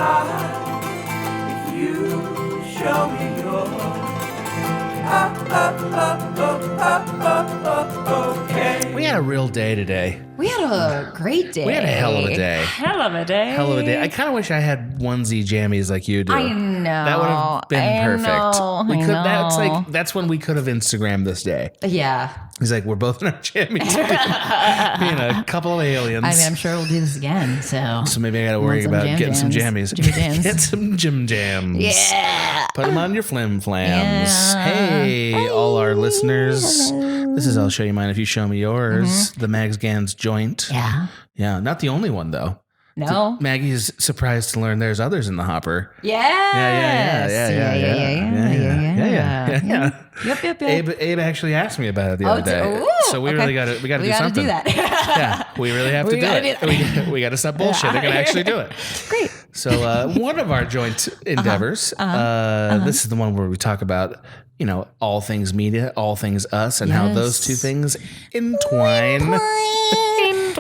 high if you show me yours. Okay. We had a real day today. We had a great day. We had a hell of a day. Hell of a day. Hell of a day. I kind of wish I had onesie jammies like you do. I know. That would have been perfect. Know. That's when we could have Instagrammed this day. Yeah. He's like, we're both in our jammies. Being a couple of aliens. I mean, I'm sure we'll do this again. So maybe I got to worry about getting some jammies. Get some Jim Jams. Yeah. Put them on your flim flams. Yeah. Hey, all our listeners. Hello. This is I'll Show You Mine If You Show Me Yours. The Mags Gans joint. Yeah. Yeah. Not the only one, though. No. Maggie's surprised to learn there's others in the hopper. Yes. Yeah. Yep. Abe actually asked me about it the other day. So we really got to do something. Do that. Yeah, we really have to do it. We got to stop bullshitting and actually do it. Great. So one of our joint endeavors, this is the one where we talk about, all things media, all things us, and how those two things entwine.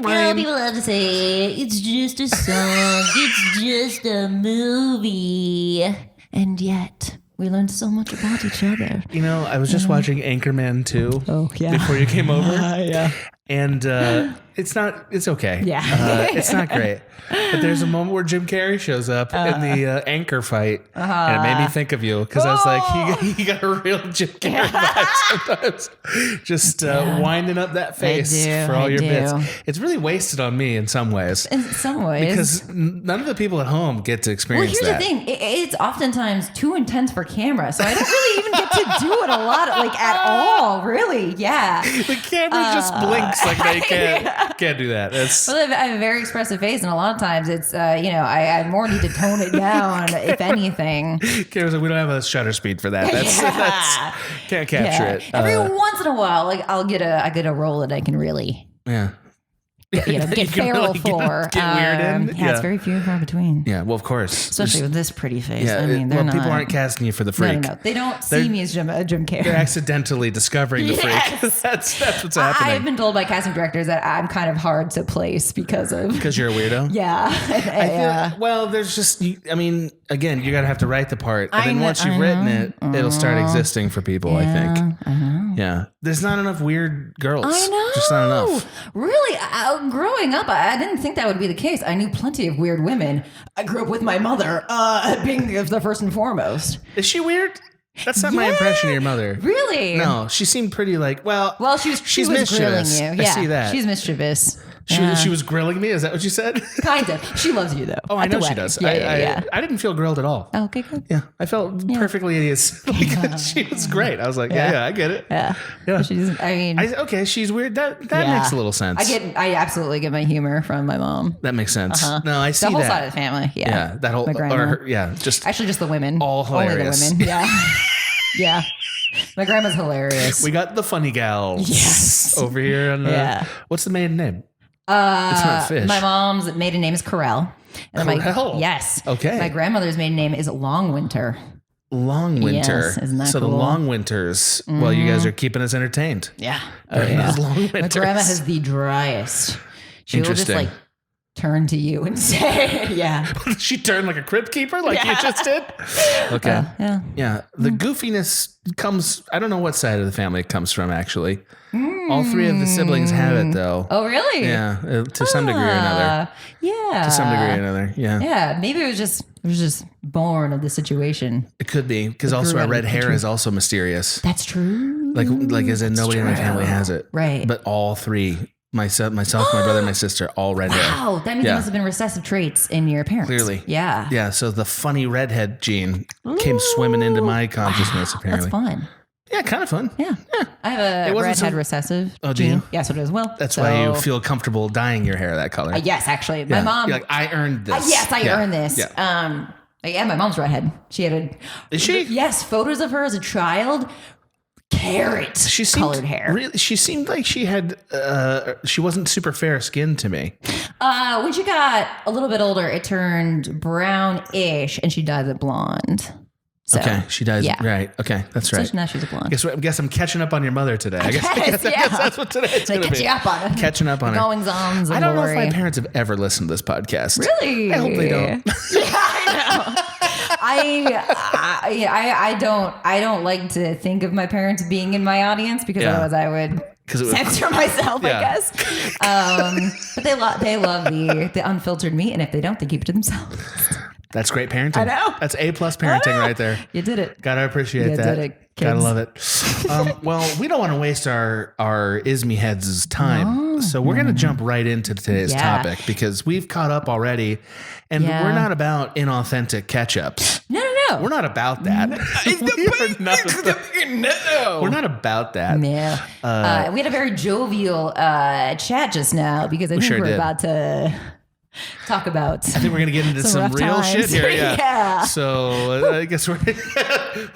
Well, people love to say it's just a song, it's just a movie, and yet we learned so much about each other. I was just watching Anchorman 2 before you came over. And it's okay. Yeah. It's not great. But there's a moment where Jim Carrey shows up in the anchor fight, and it made me think of you because I was like, he got a real Jim Carrey vibe sometimes. Just winding up that face for all your bits. It's really wasted on me in some ways. In some ways. Because none of the people at home get to experience that. Well, here's the thing. It's oftentimes too intense for camera, so I don't really even get to do it a lot, at all, really. Yeah. The camera just blinks like they can't do that. Well, I have a very expressive face, and a lot of times it's, I more need to tone it down, if anything. Camera's like, we don't have a shutter speed for that. That's can't capture it. Every once in a while, I'll get a role that I can really get feral for. Get weird in. Yeah, it's very few and far between. Yeah, well, of course. Especially with this pretty face. Yeah, people aren't casting you for the freak. No. They don't see me as Jim Carrey. They're accidentally discovering the freak. That's what's happening. I've been told by casting directors that I'm kind of hard to place because you're a weirdo? Yeah. There's just, again, you got to have to write the part. And then once you've written it, it'll start existing for people, I think. I know. Yeah. There's not enough weird girls. I know. Just not enough. Really? Growing up, I didn't think that would be the case. I knew plenty of weird women. I grew up with my mother being the first and foremost. Is she weird? That's not my impression of your mother. Really? No, she seemed pretty she was mischievous. Grilling you. I see that. She's mischievous. She was grilling me? Is that what you said? Kind of. She loves you, though. Oh, I know she does. Yeah. I didn't feel grilled at all. Oh, okay, good. Yeah, I felt perfectly idiotic. She was great. I was like, I get it. Yeah. She's weird. That makes a little sense. I absolutely get my humor from my mom. That makes sense. No, I see the whole that. side of the family. Yeah. Yeah, that whole, my grandma. Actually just the women. All hilarious. Only the women. Yeah. Yeah. My grandma's hilarious. We got the funny gals. Yes. Over here. What's the maiden name? It's not Fish. My mom's maiden name is Corell. Corell? Yes. Okay. My grandmother's maiden name is Longwinter. Longwinter. Yes, isn't that so cool? The Longwinters. Well, you guys are keeping us entertained. Yeah. Longwinters. My grandma has the driest. She will just turn to you and say, She turned like a crypt keeper like you just did? Okay. Yeah. The goofiness comes, I don't know what side of the family it comes from, actually. All three of the siblings have it, though. Oh, really? Yeah. To some degree or another. Yeah. To some degree or another. Yeah. Yeah. Maybe it was just born of the situation. It could be, because also our red hair is also mysterious. That's true. Like as in nobody in my family has it. Right. But all three. Myself, my brother, and my sister, all red hair. Wow, that means there must have been recessive traits in your parents. Clearly. Yeah. Yeah, so the funny redhead gene came swimming into my consciousness, apparently. That's fun. Yeah, kind of fun. Yeah. I have a redhead recessive Oh, do gene. you? Yes, it is. Well, that's why you feel comfortable dyeing your hair that color. Yes, actually. My mom. You're like, I earned this. Yes, I earned this. Yeah. My mom's redhead. She had Is she? Yes, photos of her as a child. Colored hair. Really, she seemed like she had. She wasn't super fair skinned to me. When she got a little bit older, it turned brownish, and she dyed it blonde. So, okay, she dies. Yeah. Right. Okay, that's right. So now she's a blonde. I guess I'm catching up on your mother today. I guess that's what today's going to be. Up on her. Catching up on her. Goings-ons. I don't know if my parents have ever listened to this podcast. Really? I hope they don't. Yeah, I I don't like to think of my parents being in my audience because otherwise I would censor myself, I guess. But they love the unfiltered me, and if they don't, they keep it to themselves. That's great parenting. I know. That's A+ parenting right there. You did it. Gotta appreciate that. Did it, kids. Gotta love it. Well, we don't want to waste our ISME heads' time, so we're gonna jump right into today's topic because we've caught up already, and we're not about inauthentic catch-ups. No. We're not about that. We're not about that. Yeah. We had a very jovial chat just now because I think we're about to talk about. I think we're gonna get into some real times. shit here. Yeah. So I guess we're.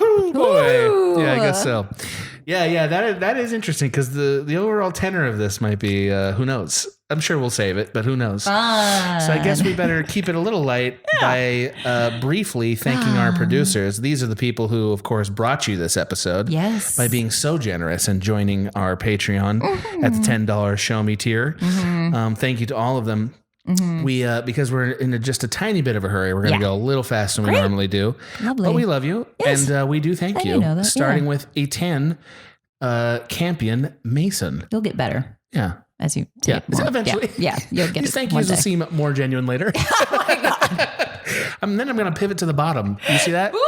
Ooh, boy. Ooh. Yeah, I guess so. Yeah. That is interesting because the overall tenor of this might be who knows. I'm sure we'll save it, but who knows? So I guess we better keep it a little light by briefly thanking our producers. These are the people who, of course, brought you this episode. Yes. By being so generous and joining our Patreon at the $10 Show Me tier. Thank you to all of them. We because we're in just a tiny bit of a hurry, we're going to go a little faster than we normally do. Lovely. But we love you, Yes. and we do thank you. Know that. Starting with a 10 Campion Mason. You'll get better Yeah. as you take more. Eventually. Yeah, you'll get These it. thank one yous will day. seem more genuine later. Oh my God. Then I'm going to pivot to the bottom. You see that? Ooh,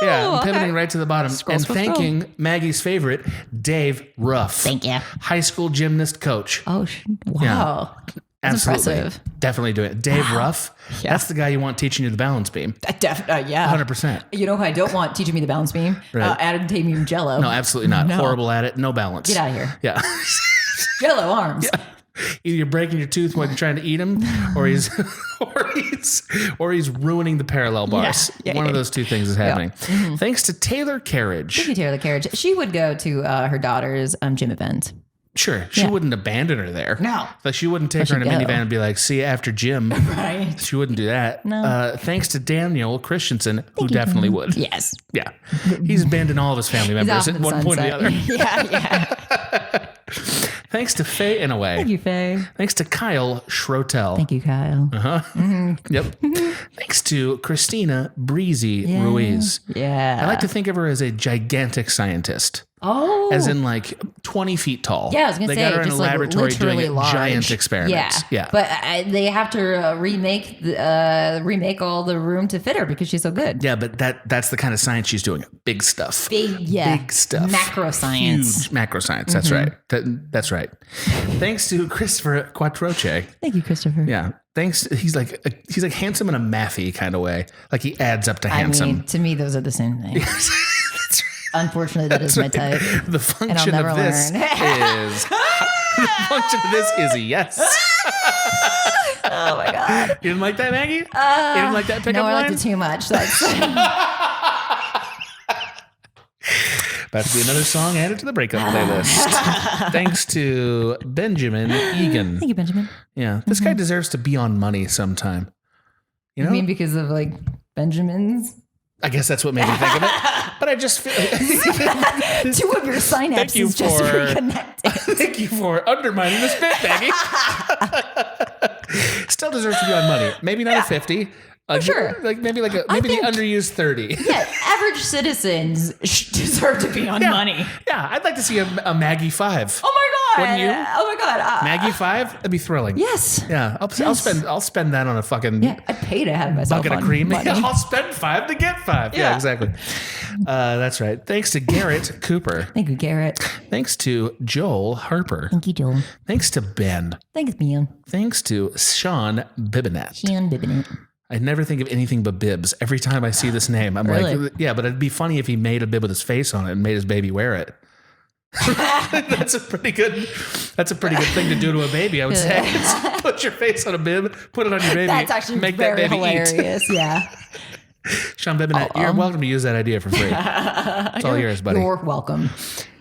Yeah, I'm okay. pivoting right to the bottom Scroll, and scroll, thanking Maggie's favorite, Dave Ruff. Thank you. High school gymnast coach. Oh, wow. That's Absolutely. impressive. Definitely do it. Dave Ruff, that's the guy you want teaching you the balance beam. Yeah. 100%. You know who I don't want teaching me the balance beam? Right. Adaptatium Jello. No, absolutely not. No. Horrible at it. No balance. Get out of here. Yeah. Jello arms. Either you're breaking your tooth when you're trying to eat him, or he's ruining the parallel bars. Yeah, One of those two things is happening. Thanks to Taylor Carriage. Thank you, Taylor Carriage. She would go to her daughter's gym event. Sure, she wouldn't abandon her there. No. Like she wouldn't take her in a she'd minivan go. and be like, "See you after gym." Right. She wouldn't do that. No. Thanks to Daniel Christensen, who definitely would. Yes. Yeah, he's abandoned all of his family He's members off at in the one point or the other. sunset. Yeah. Thanks to Faye Inaway. Thank you, Faye. Thanks to Kyle Schrotel. Thank you, Kyle. Yep. Thanks to Christina Breezy Ruiz. Yeah. I like to think of her as a gigantic scientist. Oh. As in like 20 feet tall. Yeah, I was going to They say, got her in a just like laboratory doing literally large. giant experiments. Yeah. But they have to remake all the room to fit her because she's so good. Yeah, but that's the kind of science she's doing. Big stuff. Big stuff. Macro science. Huge macro science. That's right. That's right. Thanks to Christopher Quattroche. Thank you, Christopher. Yeah. Thanks. He's like handsome in a mathy kind of way. Like he adds up to handsome. I mean, to me, those are the same thing. Unfortunately, that is my type. The function of this learn. is the function of this is a yes. Oh my God. You didn't like that, Maggie? You didn't like that pickup No, I line? liked it too much. That's About to be another song added to the breakup playlist. Thanks to Benjamin Egan. Thank you, Benjamin. Yeah, this guy deserves to be on money sometime. You know, I mean, because of like Benjamin's. I guess that's what made me think of it. But I just feel Two of your Thank you synapses just for- reconnected. Thank you for undermining this bit, Maggie. Still deserves to be on money. Maybe not a 50. sure. Like maybe the think- underused 30. Yeah, average citizens deserve to be on money. Yeah, I'd like to see a Maggie 5. Oh my God. Wouldn't you? Oh my God. Maggie 5? That'd be thrilling. Yes. Yeah, I'll spend that on a fucking Yeah, I'd pay to have myself bucket of on cream. money. I'll spend 5 to get 5. Yeah, Yeah. exactly. That's right. Thanks to Garrett Cooper. Thank you, Garrett. Thanks to Joel Harper. Thank you, Joel. Thanks to Ben. Thanks, Mian. Thanks to Sean Bibinet. Sean Bibinet. I never think of anything but bibs. Every time I see this name, I'm Really? like, yeah, but it'd be funny if he made a bib with his face on it and made his baby wear it. That's a pretty good thing to do to a baby, I would say. It's put your face on a bib, put it on your baby. That's actually make very that baby hilarious. Yeah. Eat. Sean Bibinet, you're welcome to use that idea for free. It's all yours, buddy. You're welcome.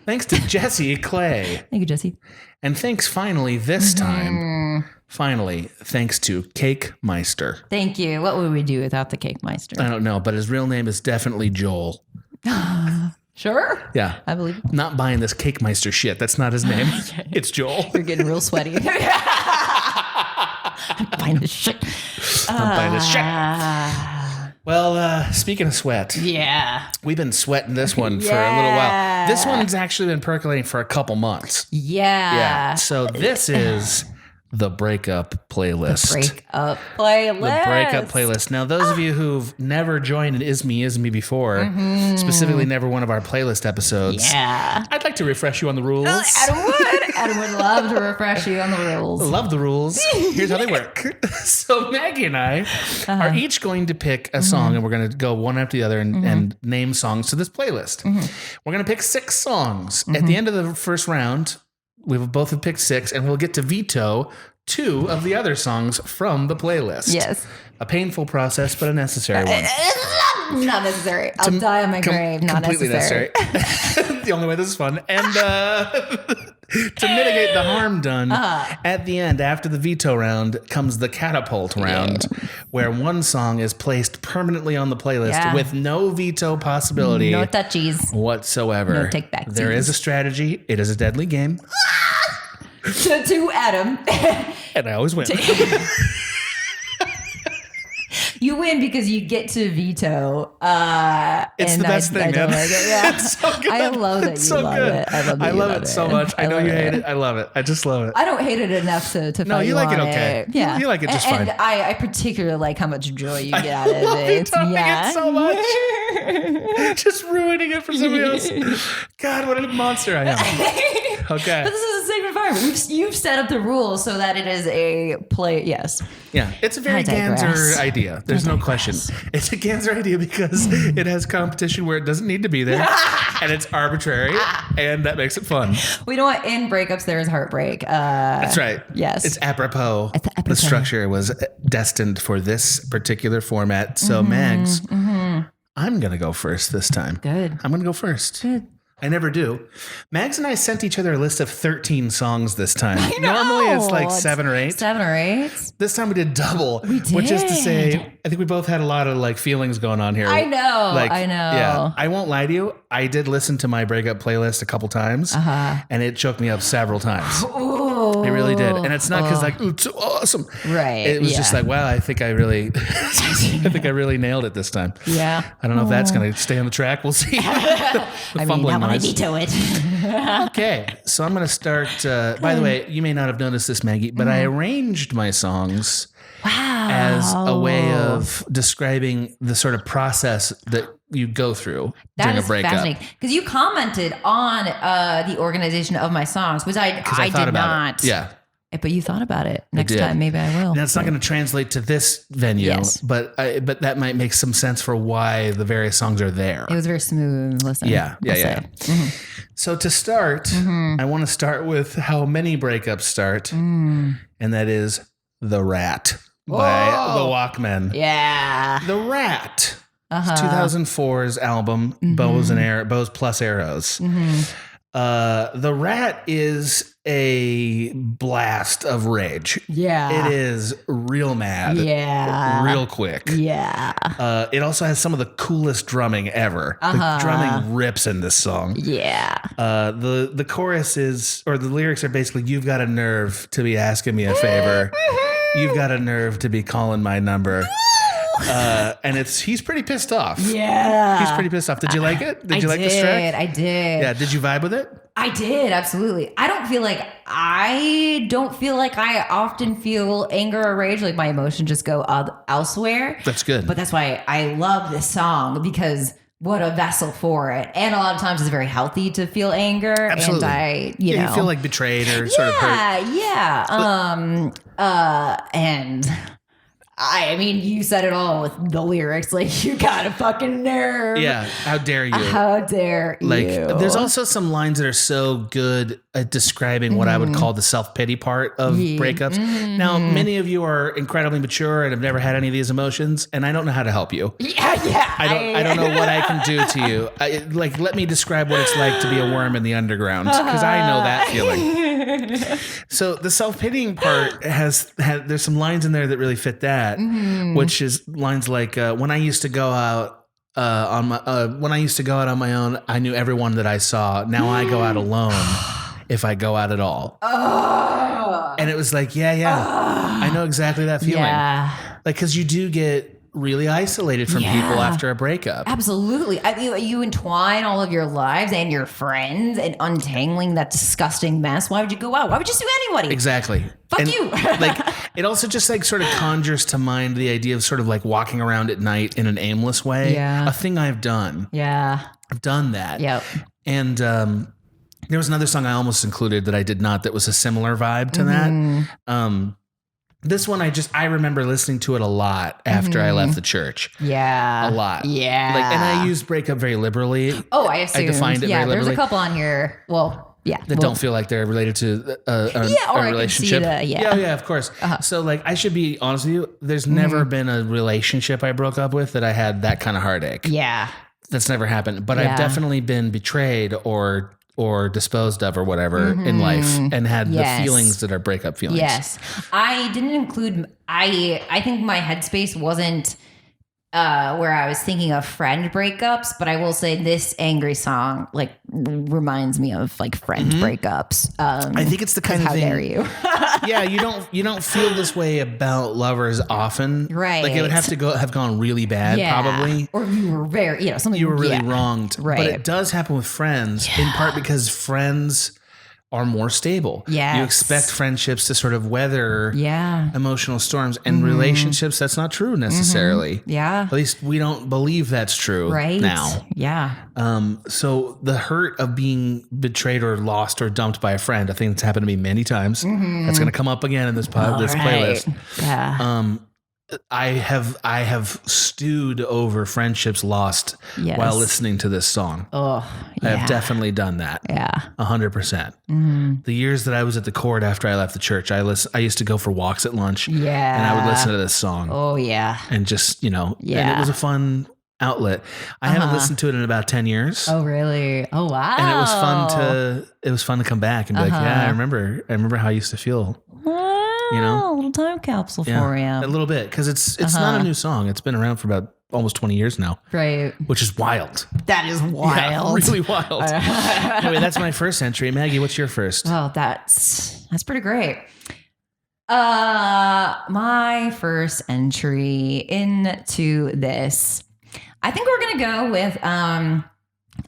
Thanks to Jesse Clay. Thank you, Jesse. And thanks finally this time. Finally, thanks to Cake Meister. Thank you. What would we do without the Cake Meister? I don't know, but his real name is definitely Joel. Sure. Yeah. I believe it. Not buying this Cake Meister shit. That's not his name. It's Joel. You're getting real sweaty. I'm buying this shit. I'm buying this shit. Well, speaking of sweat, we've been sweating this one for a little while. This one's actually been percolating for a couple months. Yeah. So this is the Breakup playlist. The Breakup playlist. Now, those of you who've never joined an Is Me before, specifically never one of our playlist episodes, I'd like to refresh you on the rules. Adam would love to refresh you on the rules. Love the rules. Here's how they work. So Maggie and I are each going to pick a song, and we're going to go one after the other and name songs to this playlist. We're going to pick 6 songs. At the end of the first round, we both have picked 6, and we'll get to veto 2 of the other songs from the playlist. Yes. A painful process, but a necessary one. Not necessary. I'll die on my grave. Not completely necessary. The only way this is fun. And to mitigate the harm done, at the end, after the veto round, comes the Catapult round, where one song is placed permanently on the playlist with no veto possibility. No touchies. Whatsoever. No take back. There is a strategy. It is a deadly game. to Adam. And I always win. You win because you get to veto. It's the best thing, man. Like it. Yeah. It's so good. I love that you love it. I love it so much. I know you hate it. I love it. I just love it. I don't hate it enough to No, fight you like it on okay. Yeah. You like it just fine. And I particularly like how much joy you get out of it. It so much. Just ruining it for somebody else. God, what a monster I am. Okay. But this is a safe environment. You've set up the rules so that it is a play. Yes. Yeah. It's a very Ganser idea. There's no question. It's a Ganser idea because it has competition where it doesn't need to be there, and it's arbitrary, and that makes it fun. We know what in breakups there is heartbreak. That's right. Yes. It's apropos. The structure was destined for this particular format. So, Mags, I'm going to go first this time. Good. I'm going to go first. Good. I never do. Mags and I sent each other a list of 13 songs this time. I know. Normally it's like 7 or 8. 7 or 8. This time we did double. We did. Which is to say, I think we both had a lot of like feelings going on here. I know. Like, I know. Yeah. I won't lie to you. I did listen to my breakup playlist a couple times, and it choked me up several times. Ooh. It really did. And it's not because like, ooh, it's so awesome. Right. It was just like, wow, I think I really, I think I really nailed it this time. Yeah. I don't know if that's going to stay on the track. We'll see. I mean, that one I veto it. Okay, so I'm going to start. By the way, you may not have noticed this, Maggie, but I arranged my songs as a way of describing the sort of process that you go through during a breakup. Fascinating because you commented on the organization of my songs, which I did not. Yeah. But you thought about it. Next time, maybe I will. Now, it's not going to translate to this venue, but that might make some sense for why the various songs are there. It was very smooth. Listen. Yeah. So to start, I want to start with how many breakups start, and that is The Rat by the Walkmen. Yeah. The Rat. 2004's album, Bows Plus Arrows. The Rat is a blast of rage. Yeah. It is real mad. Yeah. Real quick. Yeah. It also has some of the coolest drumming ever. The drumming rips in this song. Yeah. The chorus is, or the lyrics are basically, you've got a nerve to be asking me a favor. You've got a nerve to be calling my number. And he's pretty pissed off. Yeah. He's pretty pissed off. Did you like it? Did you like this track? I did. Yeah. Did you vibe with it? I did. Absolutely. I don't feel like I often feel anger or rage. Like my emotions just go elsewhere. That's good. But that's why I love this song because what a vessel for it. And a lot of times it's very healthy to feel anger. Absolutely. And you feel like betrayed or sort of hurt. Yeah. And I mean, you said it all with the lyrics. Like, you got a fucking nerve. Yeah. How dare you? How dare you? Like, there's also some lines that are so good at describing what I would call the self-pity part of breakups. Now, many of you are incredibly mature and have never had any of these emotions, and I don't know how to help you. Yeah. I don't know what I can do to you. Let me describe what it's like to be a worm in the underground, because I know that feeling. So the self-pitying part there's some lines in there that really fit that, which is lines like, when I used to go out on my own, I knew everyone that I saw. Now I go out alone if I go out at all. And it was like, I know exactly that feeling. Yeah. Like, because you do get really isolated from people after a breakup. Absolutely. I mean, you entwine all of your lives and your friends and untangling that disgusting mess. Why would you go out? Why would you sue anybody? Exactly. Fuck you. Like, it also just like sort of conjures to mind the idea of sort of like walking around at night in an aimless way. Yeah. A thing I've done. Yeah. I've done that. Yep. And there was another song I almost included that I did not, that was a similar vibe to that. This one, I remember listening to it a lot after I left the church. Yeah. A lot. Yeah. Like, and I used breakup very liberally. Oh, I assumed. I defined it very liberally. There's a couple on here. Well, yeah. That don't feel like they're related to a relationship. Yeah, of course. So like, I should be honest with you. There's never been a relationship I broke up with that I had that kind of heartache. Yeah. That's never happened. But I've definitely been betrayed or disposed of or whatever in life and had the feelings that are breakup feelings. Yes. I didn't include, I think my headspace wasn't where I was thinking of friend breakups, but I will say this angry song like reminds me of like friend breakups. I think it's the kind of thing. How dare you? Yeah, you don't feel this way about lovers often. Right. Like it would have to have gone really bad probably. Or you were very, something you were really wronged. Right. But it does happen with friends in part because friends are more stable. Yes. You expect friendships to sort of weather emotional storms, and relationships, that's not true necessarily. Yeah. At least we don't believe that's true now. Yeah. So the hurt of being betrayed or lost or dumped by a friend, I think it's happened to me many times. That's going to come up again in this playlist. Yeah. I have stewed over friendships lost while listening to this song. Oh, I have definitely done that. Yeah. 100%. The years that I was at the court after I left the church, I used to go for walks at lunch. Yeah. And I would listen to this song. Oh, yeah. And just, and it was a fun outlet. I haven't listened to it in about 10 years. Oh, really? Oh, wow. And it was fun to come back and be like, yeah, I remember how I used to feel. A little time capsule for you. A little bit, because it's not a new song. It's been around for about almost 20 years now. Right. Which is wild. That is wild. Yeah, really wild. Anyway, that's my first entry. Maggie, what's your first? Oh, that's pretty great. My first entry into this, I think we're going to go with On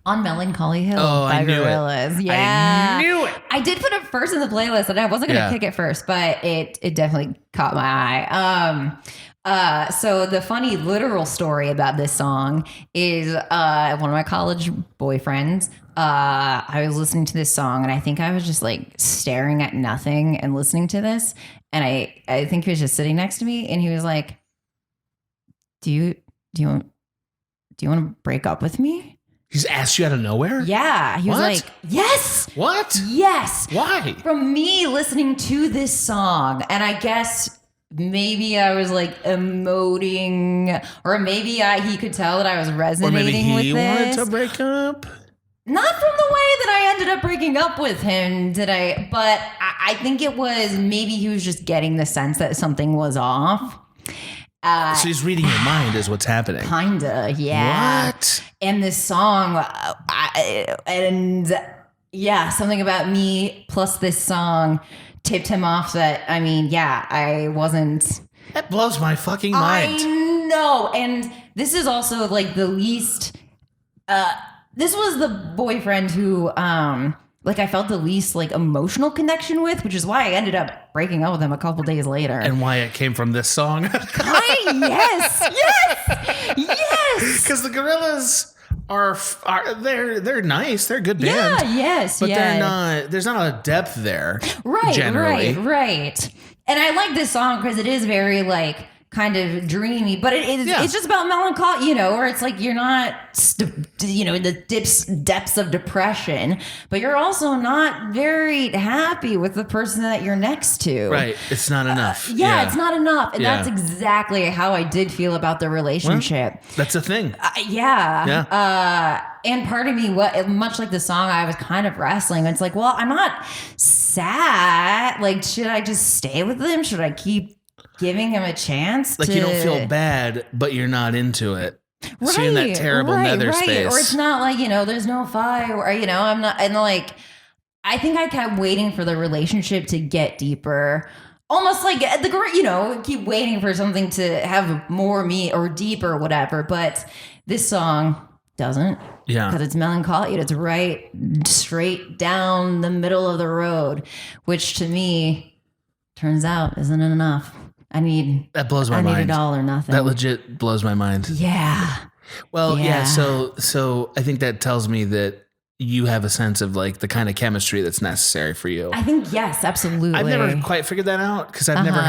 Melancholy Hill by Gorillaz. Yeah. I knew it. I did put it first in the playlist, and I wasn't going to pick it first, but it definitely caught my eye. So the funny literal story about this song is one of my college boyfriends. I was listening to this song, and I think I was just like staring at nothing and listening to this. And I think he was just sitting next to me, and he was like, do you want to break up with me? He's asked you out of nowhere? Yeah. He was like, yes. What? Yes. Why? From me listening to this song. And I guess maybe I was like emoting, or maybe he could tell that I was resonating with this. Or maybe he wanted to break up. Not from the way that I ended up breaking up with him, did I? But I think it was maybe he was just getting the sense that something was off. So he's reading your mind is what's happening. Kinda, yeah. What? And this song, something about me plus this song tipped him off that, I wasn't. That blows my fucking mind. I know. And this is also like the least, this was the boyfriend who, I felt the least like emotional connection with, which is why I ended up breaking up with him a couple days later. And why it came from this song. Yes. Because the Gorillaz they're nice. They're a good band. Yeah, yes. But there's not a depth there. Right, generally. right. And I like this song because it is very like kind of dreamy, but it's just about melancholy, where it's like you're not, in the depths of depression, but you're also not very happy with the person that you're next to. Right. It's not enough. It's not enough. And that's exactly how I did feel about the relationship. Well, that's a thing. And part of me, much like the song, I was kind of wrestling. It's like, well, I'm not sad. Like, should I just stay with him? Should I keep giving him a chance? Like, you don't feel bad, but you're not into it. Right, so you're in that terrible nether space. Or it's not like, there's no fire, or, I'm not, and like, I think I kept waiting for the relationship to get deeper. almost like keep waiting for something to have more meat or deep or whatever. But this song doesn't. Yeah. Because it's melancholy. It's right straight down the middle of the road, which to me turns out isn't enough. That blows my mind. I need it all or nothing. That legit blows my mind. Yeah. Well, yeah. So I think that tells me that you have a sense of like the kind of chemistry that's necessary for you. I think yes, absolutely. I've never quite figured that out because I've never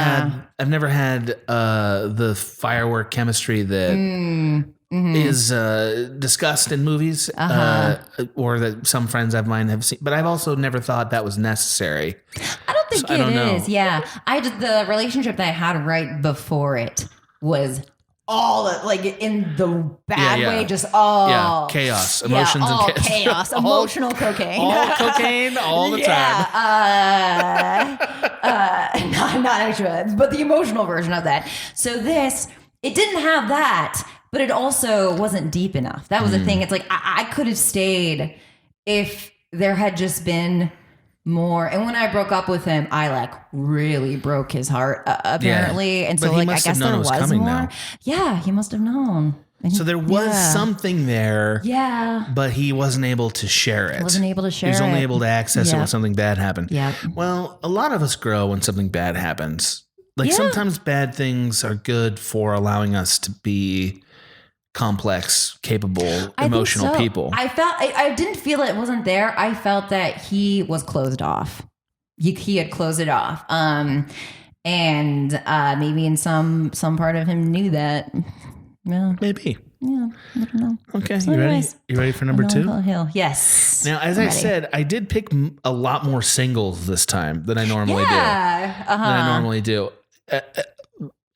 had the firework chemistry that is discussed in movies or that some friends of mine have seen. But I've also never thought that was necessary. I don't think it is. Yeah, the relationship that I had right before it was all like in the bad way, just all chaos, emotions, all and chaos, emotional cocaine, all cocaine, all the time. Not actually, but the emotional version of that. So it didn't have that, but it also wasn't deep enough. That was the thing. It's like I could have stayed if there had just been more. And when I broke up with him, I like really broke his heart apparently. And so like I guess there was more. Now. Yeah, he must have known. So there was something there. Yeah. But he wasn't able to share it. He was only able to access it when something bad happened. Yeah. Well, a lot of us grow when something bad happens. Like sometimes bad things are good for allowing us to be complex, capable, emotional people. I didn't feel it wasn't there. I felt that he was closed off. He had closed it off. And maybe in some part of him knew that. Yeah. Maybe. Yeah. I don't know. Okay. So you ready? You ready for number 2? Hill. Yes. Now, as I said, I did pick a lot more singles this time than I normally do. Than I normally do.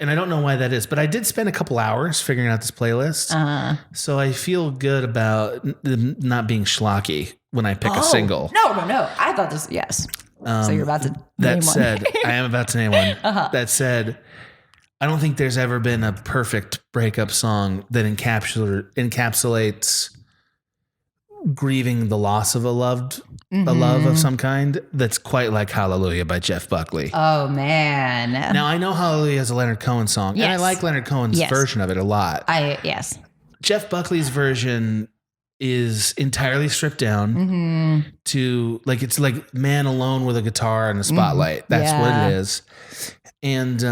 And I don't know why that is, but I did spend a couple hours figuring out this playlist. So I feel good about not being schlocky when I pick a single. No. I thought this, yes. So you're about to name one. Said, I am about to name one. That said, I don't think there's ever been a perfect breakup song that encapsulates grieving the loss of a love of some kind that's quite like Hallelujah by Jeff Buckley. Oh man. Now I know Hallelujah is a Leonard Cohen song and I like Leonard Cohen's version of it a lot. Yes. Jeff Buckley's version is entirely stripped down to like, it's like man alone with a guitar and a spotlight. That's what it is. And,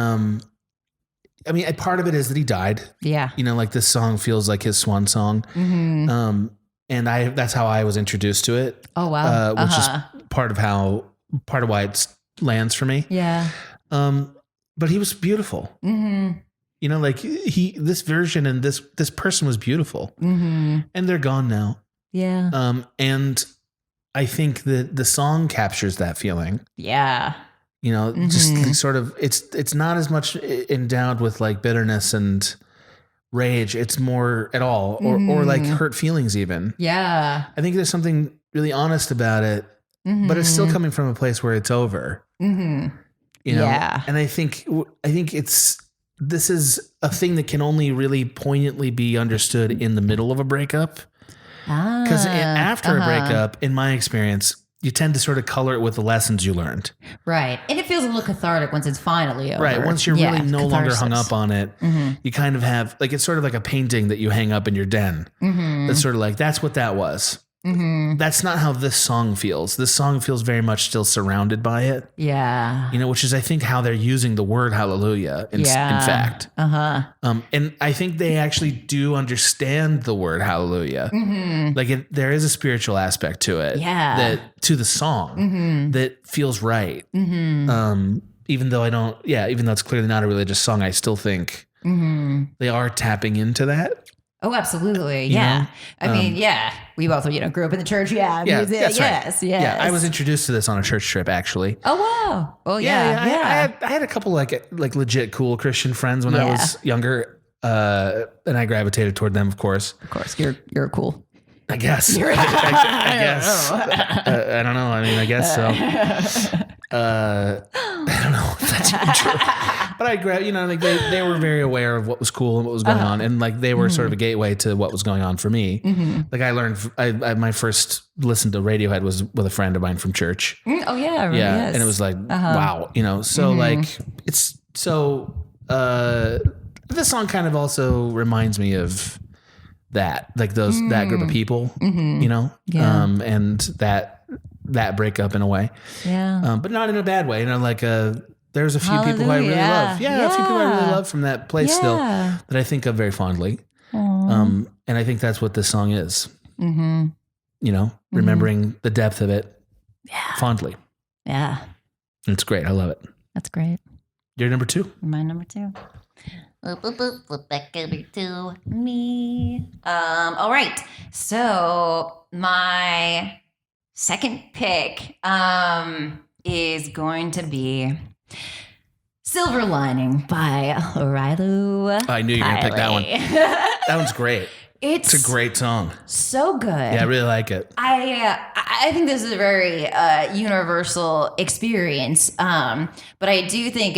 I mean, a part of it is that he died. Yeah. You know, like this song feels like his swan song. And that's how I was introduced to it. Oh, wow. Which is part of why it lands for me. Yeah. But he was beautiful. You know, like this version and this person was beautiful and they're gone now. Yeah. And I think that the song captures that feeling. Yeah. You know, just sort of, it's not as much endowed with like bitterness and rage. It's more at all, or like hurt feelings even. Yeah. I think there's something really honest about it, but it's still coming from a place where it's over. You know? Yeah. And I think this is a thing that can only really poignantly be understood in the middle of a breakup. Because after a breakup, in my experience, you tend to sort of color it with the lessons you learned. Right. And it feels a little cathartic once it's finally over. Right. Once you're really no longer hung up on it, you kind of have, like, it's sort of like a painting that you hang up in your den. That's sort of like, that's what that was. That's not how this song feels. This song feels very much still surrounded by it. Yeah. You know, which is, I think, how they're using the word hallelujah in fact. And I think they actually do understand the word hallelujah. Like there is a spiritual aspect to it. Yeah. To the song that feels right. Even though even though it's clearly not a religious song, I still think they are tapping into that. Oh, absolutely. Yeah. I mean, we both, grew up in the church. Yeah. Music. That's right. Yes. Yeah. I was introduced to this on a church trip, actually. Oh, wow. Well, yeah. I had a couple like legit cool Christian friends when I was younger. And I gravitated toward them, of course. Of course. You're cool. I guess. I guess. I don't know. I mean, I guess so. I don't know if that's But I grabbed, like they were very aware of what was cool and what was going on. And like, they were sort of a gateway to what was going on for me. Like I learned, my first listen to Radiohead was with a friend of mine from church. Oh yeah. Really Yeah. is. And it was like, wow, so like, it's so, this song kind of also reminds me of that, like that group of people, and that breakup in a way. Yeah. But not in a bad way. Like, there's a few people who I really love. Yeah, a few people I really love from that place still that I think of very fondly. And I think that's what this song is. Remembering the depth of it fondly. Yeah. It's great. I love it. That's great. You're number 2. My number 2. Flip back over to me. All right. So my second pick is going to be Silver Lining by O'Reilly. I knew you were going to pick that one. That one's great. It's a great song. So good. Yeah, I really like it. I think this is a very universal experience. But I do think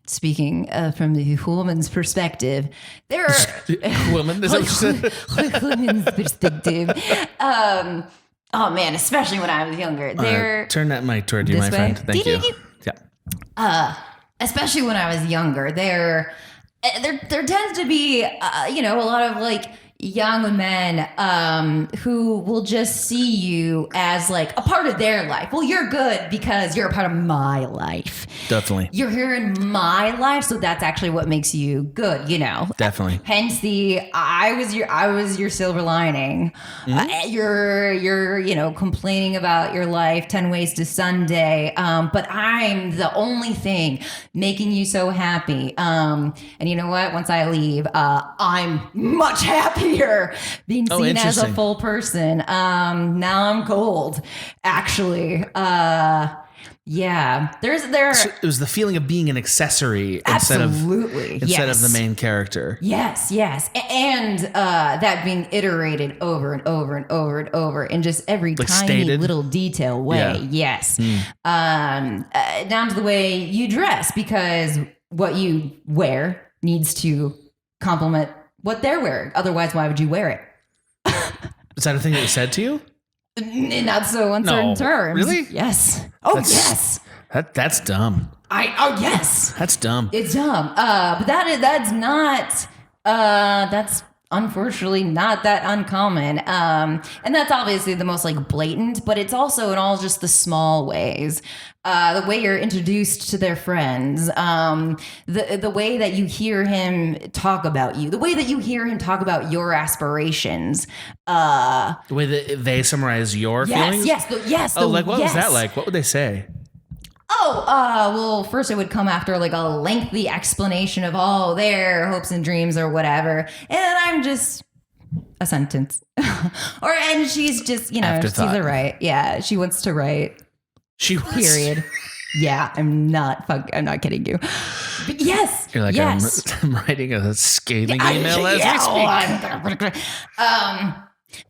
speaking from the woman's perspective, there are woman, is that what you said? Woman's perspective. Oh man, especially when I was younger. Turn that mic toward you, my friend. Thank you. Yeah. Especially when I was younger, there tends to be a lot of like young men who will just see you as like a part of their life. Well, you're good because you're a part of my life. Definitely. You're here in my life, so that's actually what makes you good, Definitely. Hence I was your silver lining. You're complaining about your life 10 ways to Sunday, but I'm the only thing making you so happy. And you know what? Once I leave, I'm much happier being seen as a full person. Now I'm gold, actually. Yeah, it was the feeling of being an accessory instead of the main character. Yes, and that being iterated over and over and over and over in just every like tiny stated. Little detail way. Yeah. Yes, down to the way you dress, because what you wear needs to complement what they're wearing. Otherwise, why would you wear it? Is that a thing that was said to you? Not so uncertain terms. Really? Yes. Yes. That's dumb. Yes. That's dumb. It's dumb. But that's not. That's unfortunately not that uncommon. And that's obviously the most like blatant, but it's also in all just the small ways. The way you're introduced to their friends, the way that you hear him talk about you, the way that you hear him talk about your aspirations. The way that they summarize your feelings? Yes. Oh, like what was that like? What would they say? Well, first it would come after like a lengthy explanation of all their hopes and dreams or whatever. And I'm just a sentence. And she's just, she's a write. Yeah, she wants to write. Period. Yeah, I'm not kidding you. But yes. You're like, yes. I'm writing a scathing email as we speak.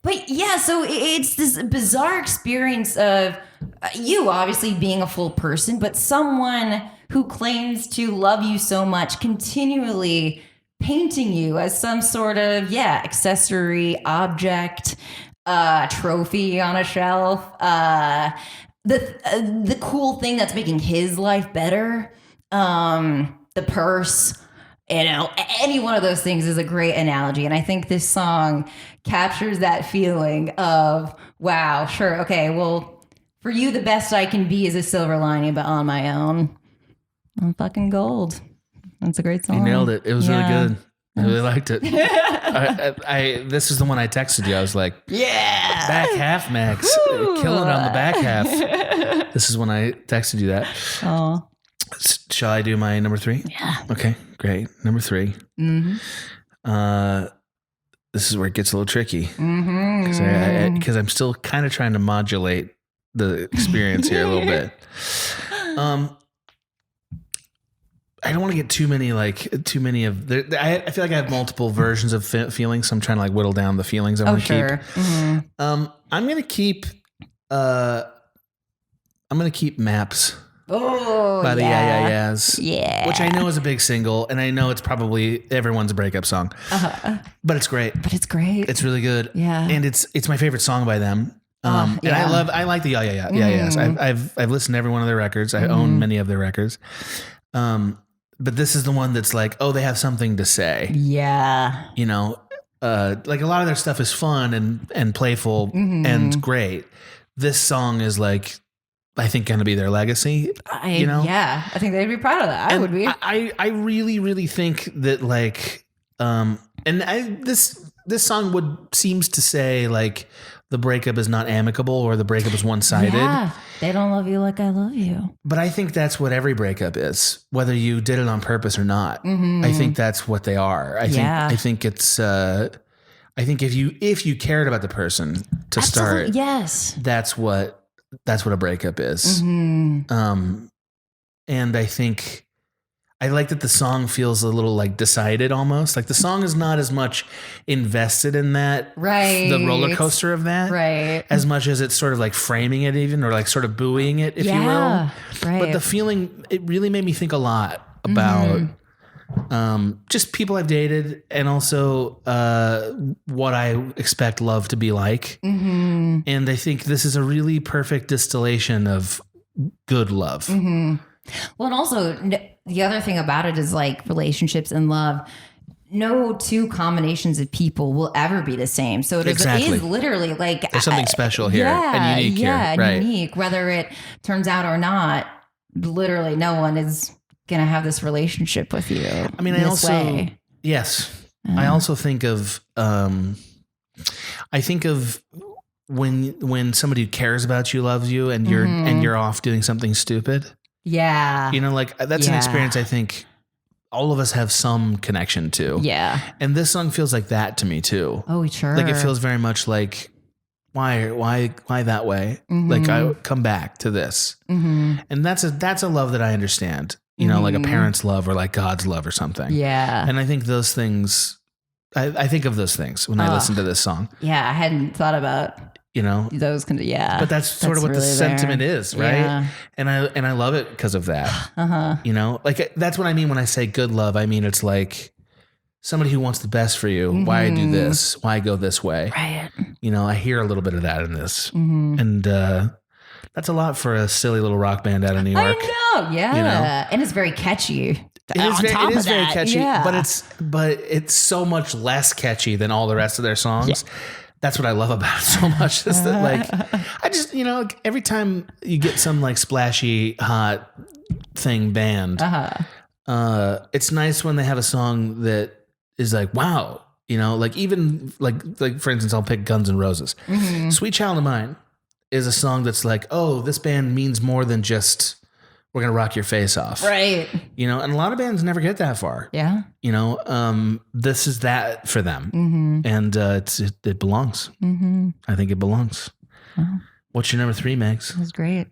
But yeah, so it's this bizarre experience of you obviously being a full person, but someone who claims to love you so much continually painting you as some sort of, accessory object, trophy on a shelf, the cool thing that's making his life better, the purse. Any one of those things is a great analogy. And I think this song captures that feeling of, wow, sure, okay, well, for you, the best I can be is a silver lining, but on my own, I'm fucking gold. That's a great song. You nailed it. It was really good. I really liked it. This is the one I texted you. I was like, yeah, back half, Max. Killing it on the back half. This is when I texted you that. Oh. Shall I do my number 3? Yeah. Okay, great. Number 3. Mm-hmm. This is where it gets a little tricky. Mm-hmm. Because I'm still kind of trying to modulate the experience here a little bit. I don't want to get too many of I feel like I have multiple versions of feelings, so I'm trying to like whittle down the feelings I want to keep. Mm-hmm. I'm gonna keep maps Oh, by the Yeah Yeah Yeahs. Yeah. Which I know is a big single, and I know it's probably everyone's breakup song. But it's great. It's really good. Yeah. And it's my favorite song by them. And I like the Yeah Yeahs. I've listened to every one of their records. I own many of their records. But this is the one that's like, oh, they have something to say. Yeah. You know, like a lot of their stuff is fun and playful and great. This song is like, I think, going to be their legacy. Yeah, I think they'd be proud of that. I would be. I really, really think that like, this song seems to say like the breakup is not amicable or the breakup is one-sided. Yeah, they don't love you like I love you. But I think that's what every breakup is, whether you did it on purpose or not. I think that's what they are. I think it's. I think if you cared about the person to start, yes, that's what a breakup is. And I think I like that the song feels a little like decided almost. Like the song is not as much invested in that, right? The roller coaster of that, right? As much as it's sort of like framing it even, or like sort of buoying it, if you will. Right. But the feeling, it really made me think a lot about just people I've dated, and also what I expect love to be like. And I think this is a really perfect distillation of good love. Well, and also the other thing about it is like relationships and love. No two combinations of people will ever be the same. So it is literally like there's something special here and unique here. And unique, whether it turns out or not. Literally, no one is going to have this relationship with you. I mean, I also think of when somebody who cares about you loves you and you're off doing something stupid. Yeah. You know, like that's an experience I think all of us have some connection to. Yeah. And this song feels like that to me too. Oh, sure. Like it feels very much like why that way? Like I come back to this. And that's a love that I understand. You know, like a parent's love or like God's love or something. Yeah. And I think those things, I think of those things when I listen to this song. Yeah. I hadn't thought about, those kind of, but that's sort of what really the sentiment is, right? Yeah. And I love it because of that. You know, like that's what I mean when I say good love. I mean, it's like somebody who wants the best for you. Why I do this? Why I go this way? Right. You know, I hear a little bit of that in this. And, that's a lot for a silly little rock band out of New York. I know, yeah. You know? And it's very catchy. It is very catchy, but it's so much less catchy than all the rest of their songs. Yeah. That's what I love about it so much. Is that like, I just, every time you get some like splashy hot thing band, it's nice when they have a song that is like, wow, like even like for instance, I'll pick Guns N' Roses. Sweet Child of Mine is a song that's like, oh, this band means more than just we're going to rock your face off. Right. And a lot of bands never get that far. Yeah. This is that for them. And it belongs. I think it belongs. Wow. What's your number 3, Megs? That was great.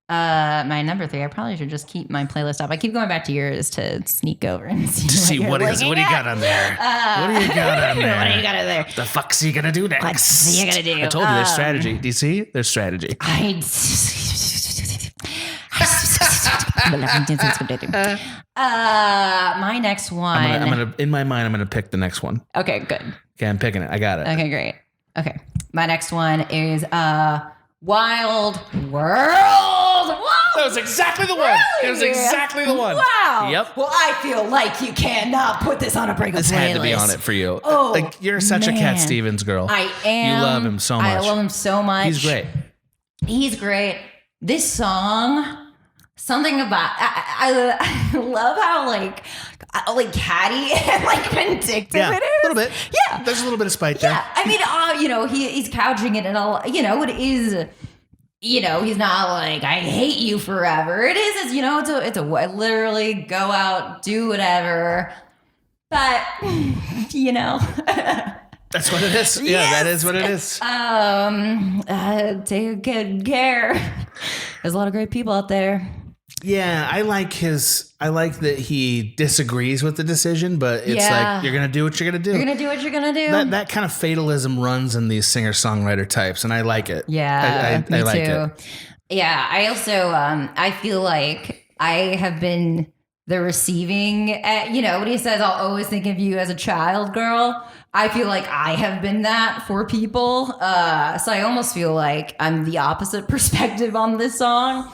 My number 3, I probably should just keep my playlist up. I keep going back to yours to sneak over and see what do you got on there. What do you got on there? What do you got on there? The fuck's he gonna do next? What's he gonna do? I told you there's strategy. Do you see? There's strategy. My next one. I'm gonna in my mind. I'm gonna pick the next one. Okay, good. Okay, I'm picking it. I got it. Okay, great. Okay, my next one is Wild World. Whoa! That was exactly the one. Really? It was exactly the one. Wow. Yep. Well, I feel like you cannot put this on a breakup playlist. This had to be on it for you. Oh, like you're such a Cat Stevens girl. I am. You love him so much. I love him so much. He's great. He's great. This song, something about I love how like catty and like vindictive it is. A little bit. Yeah, there's a little bit of spite there. Yeah, I mean, he's couching it in all. It is. He's not like I hate you forever. It is. It's a literally go out, do whatever. But That's what it is. Yeah, yes. That is what it is. Take good care. There's a lot of great people out there. Yeah, I like that he disagrees with the decision, but it's like, you're going to do what you're going to do. You're going to do what you're going to do. That kind of fatalism runs in these singer-songwriter types, and I like it. Yeah, I like too. Yeah, I also I feel like I have been the receiving when he says I'll always think of you as a child girl. I feel like I have been that for people. So I almost feel like I'm the opposite perspective on this song.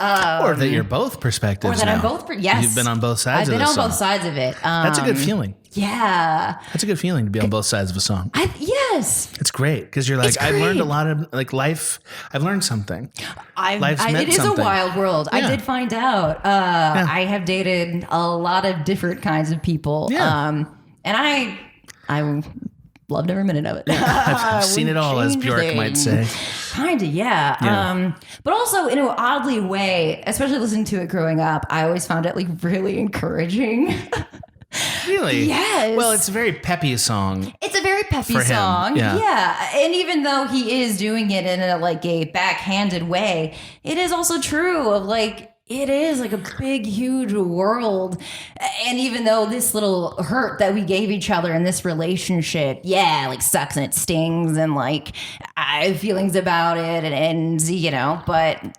Or that you're both perspectives. Or that now. I'm both. Yes, you've been on both sides. I've been of on this both song. sides of it. That's a good feeling. Yeah, that's a good feeling to be on both sides of a song. Yes, it's great because you're like I've learned a lot of like life. I've learned something. It is something. A wild world. Yeah. I did find out. I have dated a lot of different kinds of people. Yeah. And I loved every minute of it. I've seen it all, as Bjork might say. Kind of, yeah. But also in an oddly way, especially listening to it growing up, I always found it like really encouraging. Really? Yes. Well, it's a very peppy song. It's a very peppy song. Yeah. And even though he is doing it in a backhanded way, it is also true of it is like a big, huge world. And even though this little hurt that we gave each other in this relationship, sucks and it stings and I have feelings about it but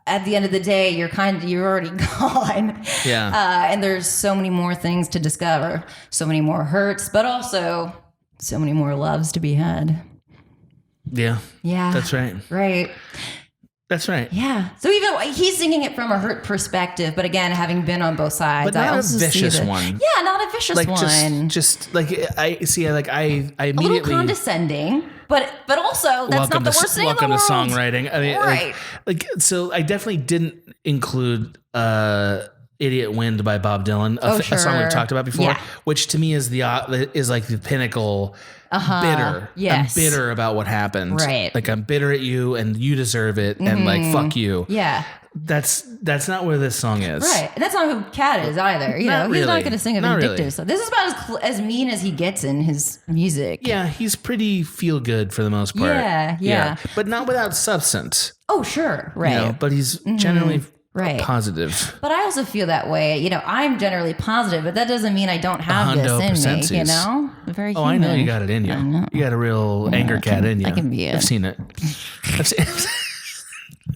at the end of the day, you're already gone. Yeah. And there's so many more things to discover, so many more hurts, but also so many more loves to be had. Yeah. Yeah. That's right. Right. That's right. Yeah. So even he's singing it from a hurt perspective, but again, having been on both sides, but not I also a vicious see one. Yeah, not a vicious one. Just I see. I immediately a little condescending, but also that's not the worst thing in the world. Welcome to songwriting. I mean, right. So I definitely didn't include "Idiot Wind" by Bob Dylan, a song we've talked about before, which to me is like the pinnacle. Bitter. Yes. I'm bitter about what happened. Right. Like I'm bitter at you and you deserve it and fuck you. Yeah. That's not where this song is. Right. And that's not who Cat is either. He's not going to sing a vindictive song. This is about as mean as he gets in his music. Yeah. He's pretty feel good for the most part. Yeah. But not without substance. Oh, sure. Right. But he's generally positive. But I also feel that way. I'm generally positive, but that doesn't mean I don't have this in me, Very human. I know you got it in you. You got a real anger cat in you. I can be it. I've seen it.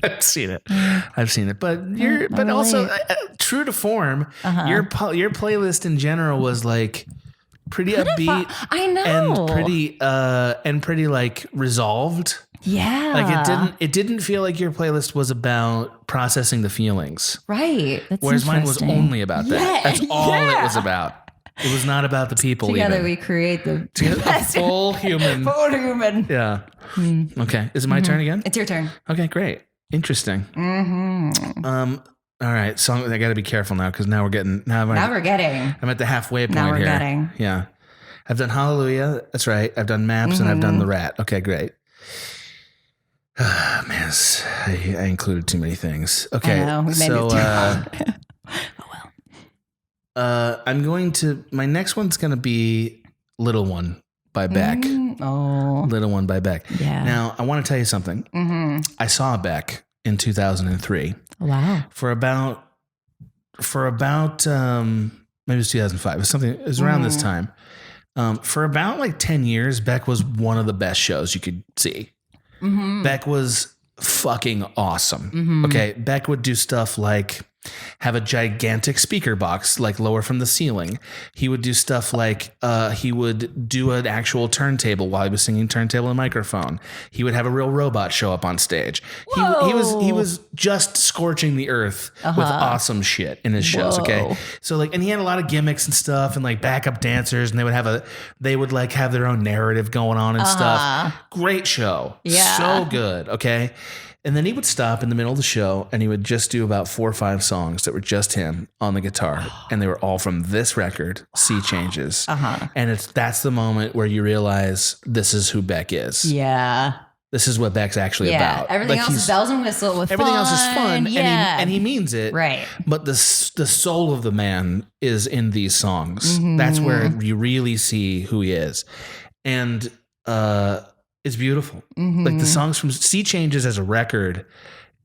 I've seen it. But also true to form, your playlist in general was pretty upbeat. I know. And pretty resolved. Yeah. It didn't feel like your playlist was about processing the feelings. Right. That's whereas mine was only about that. Yeah. That's all it was about. It was not about the people. Together we create the full human. Full human. Yeah. Okay. Is it my turn again? It's your turn. Okay, great. Interesting. All right. So I got to be careful now because now we're getting. I'm at the halfway point now we're here. Getting. Yeah. I've done Hallelujah. That's right. I've done Maps and I've done The Rat. Okay, great. Man, I included too many things. Okay, I know, we made it too long. Oh well. My next one's going to be Little One by Beck. Little One by Beck. Yeah. Now, I want to tell you something. I saw Beck in 2003. Wow. For about maybe it was 2005. It was around this time. For about 10 years, Beck was one of the best shows you could see. Beck was fucking awesome. Okay. Beck would do stuff like have a gigantic speaker box, lower from the ceiling. He would do stuff he would do an actual turntable while he was singing turntable and microphone. He would have a real robot show up on stage. He was just scorching the earth with awesome shit in his shows. Okay. So and he had a lot of gimmicks and stuff and backup dancers, and they would have their own narrative going on and stuff. Great show. Yeah. So good. Okay. And then he would stop in the middle of the show and he would just do about 4 or 5 songs that were just him on the guitar. And they were all from this record, Sea Changes. And that's the moment where you realize this is who Beck is. Yeah. This is what Beck's actually about. Everything else is bells and whistles with everything fun. Else is fun. Yeah. And he means it. Right. But the soul of the man is in these songs. That's where you really see who he is. And, it's beautiful. The songs from Sea Changes as a record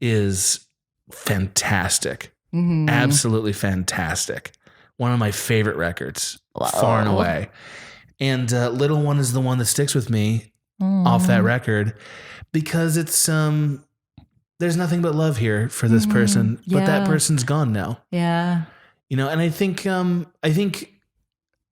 is fantastic. Absolutely fantastic. One of my favorite records, far and away. And Little One is the one that sticks with me off that record because it's there's nothing but love here for this person, but that person's gone now. Yeah. You know, and I think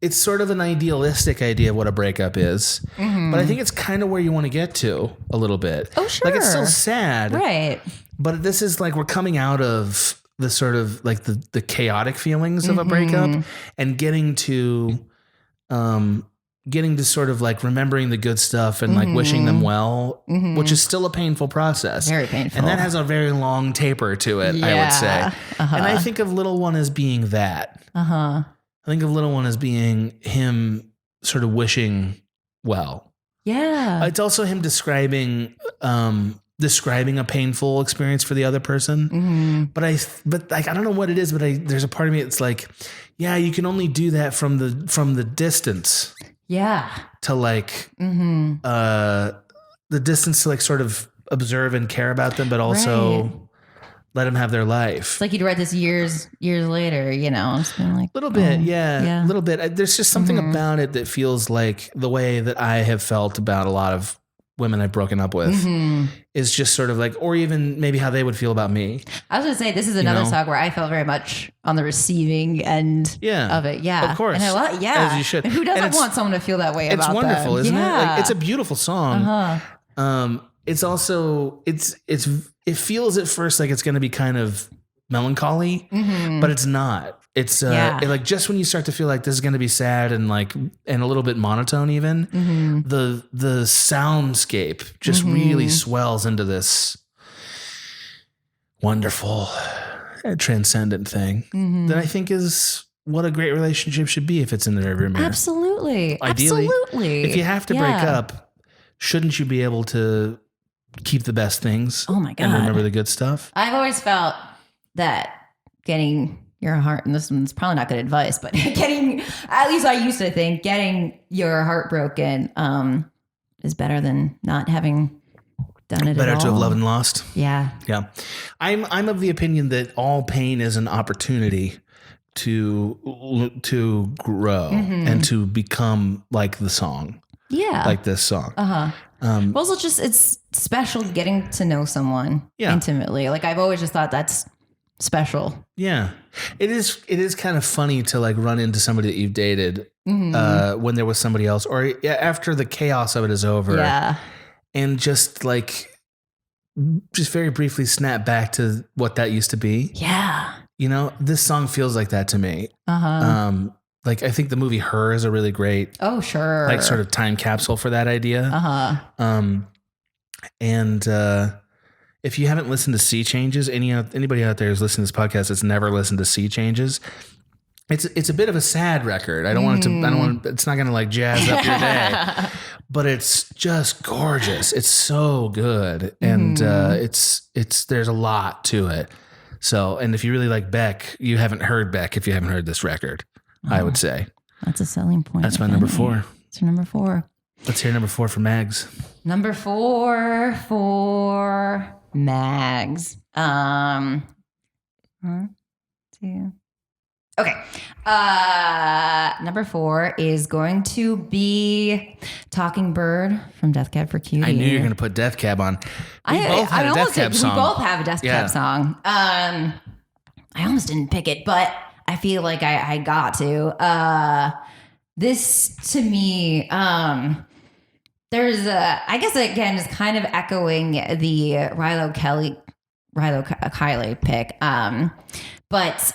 it's sort of an idealistic idea of what a breakup is, but I think it's kind of where you want to get to a little bit. Oh, sure. Like it's still sad. Right. But this is like, we're coming out of the sort of like the chaotic feelings of a breakup and getting to sort of like remembering the good stuff and like wishing them well, which is still a painful process. Very painful. And that has a very long taper to it, I would say. And I think of Little One as being that. I think of Little One as being him sort of wishing well. Yeah. It's also him describing a painful experience for the other person. But like, I don't know what it is, but there's a part of me that's like, yeah, you can only do that from the distance. Yeah. To like, the distance to like sort of observe and care about them, but also let them have their life. It's like you'd read this years later, you know, it's been like a little bit. Yeah. A little bit. There's just something about it that feels like the way that I have felt about a lot of women I've broken up with is just sort of like, or even maybe how they would feel about me. I was going to say, this is another song where I felt very much on the receiving end of it. Yeah. Of course. And as you should. And who doesn't want someone to feel that way about them? It's wonderful, isn't it? Like, it's a beautiful song. It's also, it feels at first like it's going to be kind of melancholy, but it's not. It's like just when you start to feel like this is going to be sad and like, and a little bit monotone even, the soundscape just really swells into this wonderful, transcendent thing that I think is what a great relationship should be if it's in the rearview mirror. Absolutely. Ideally, Absolutely. if you have to break up, shouldn't you be able to keep the best things? Oh my God. And remember the good stuff? I've always felt that getting your heart, and this one's probably not good advice, but at least I used to think getting your heart broken is better than not having done it Better at all. to have loved and lost. Yeah. Yeah. I'm of the opinion that all pain is an opportunity to grow and to become like the song. Yeah. Like this song. Also, it's special getting to know someone intimately. Like I've always just thought that's special. Yeah. It is kind of funny to like run into somebody that you've dated when there was somebody else, or after the chaos of it is over. Yeah. And just very briefly snap back to what that used to be. Yeah. You know, this song feels like that to me. Like I think the movie Her is a really great, sure, like sort of time capsule for that idea. And if you haven't listened to Sea Changes, anybody out there who's listening to this podcast that's never listened to Sea Changes, it's a bit of a sad record. It's not going to like jazz up your day, but it's just gorgeous. It's so good. And there's a lot to it. So, and if you really like Beck, you haven't heard Beck if you haven't heard this record, I would say. That's a selling point. That's my number 4. It's your number 4. Let's hear number 4 for Mags. Number 4 for Mags. 1, 2. Okay. Number 4 is going to be Talking Bird from Death Cab for Cutie. I knew you were going to put Death Cab on. We both have a Death Cab song. We both have a Death Cab song. I almost didn't pick it, but I feel like I got to. This to me, there's I guess again is kind of echoing the Rilo Kiley pick. But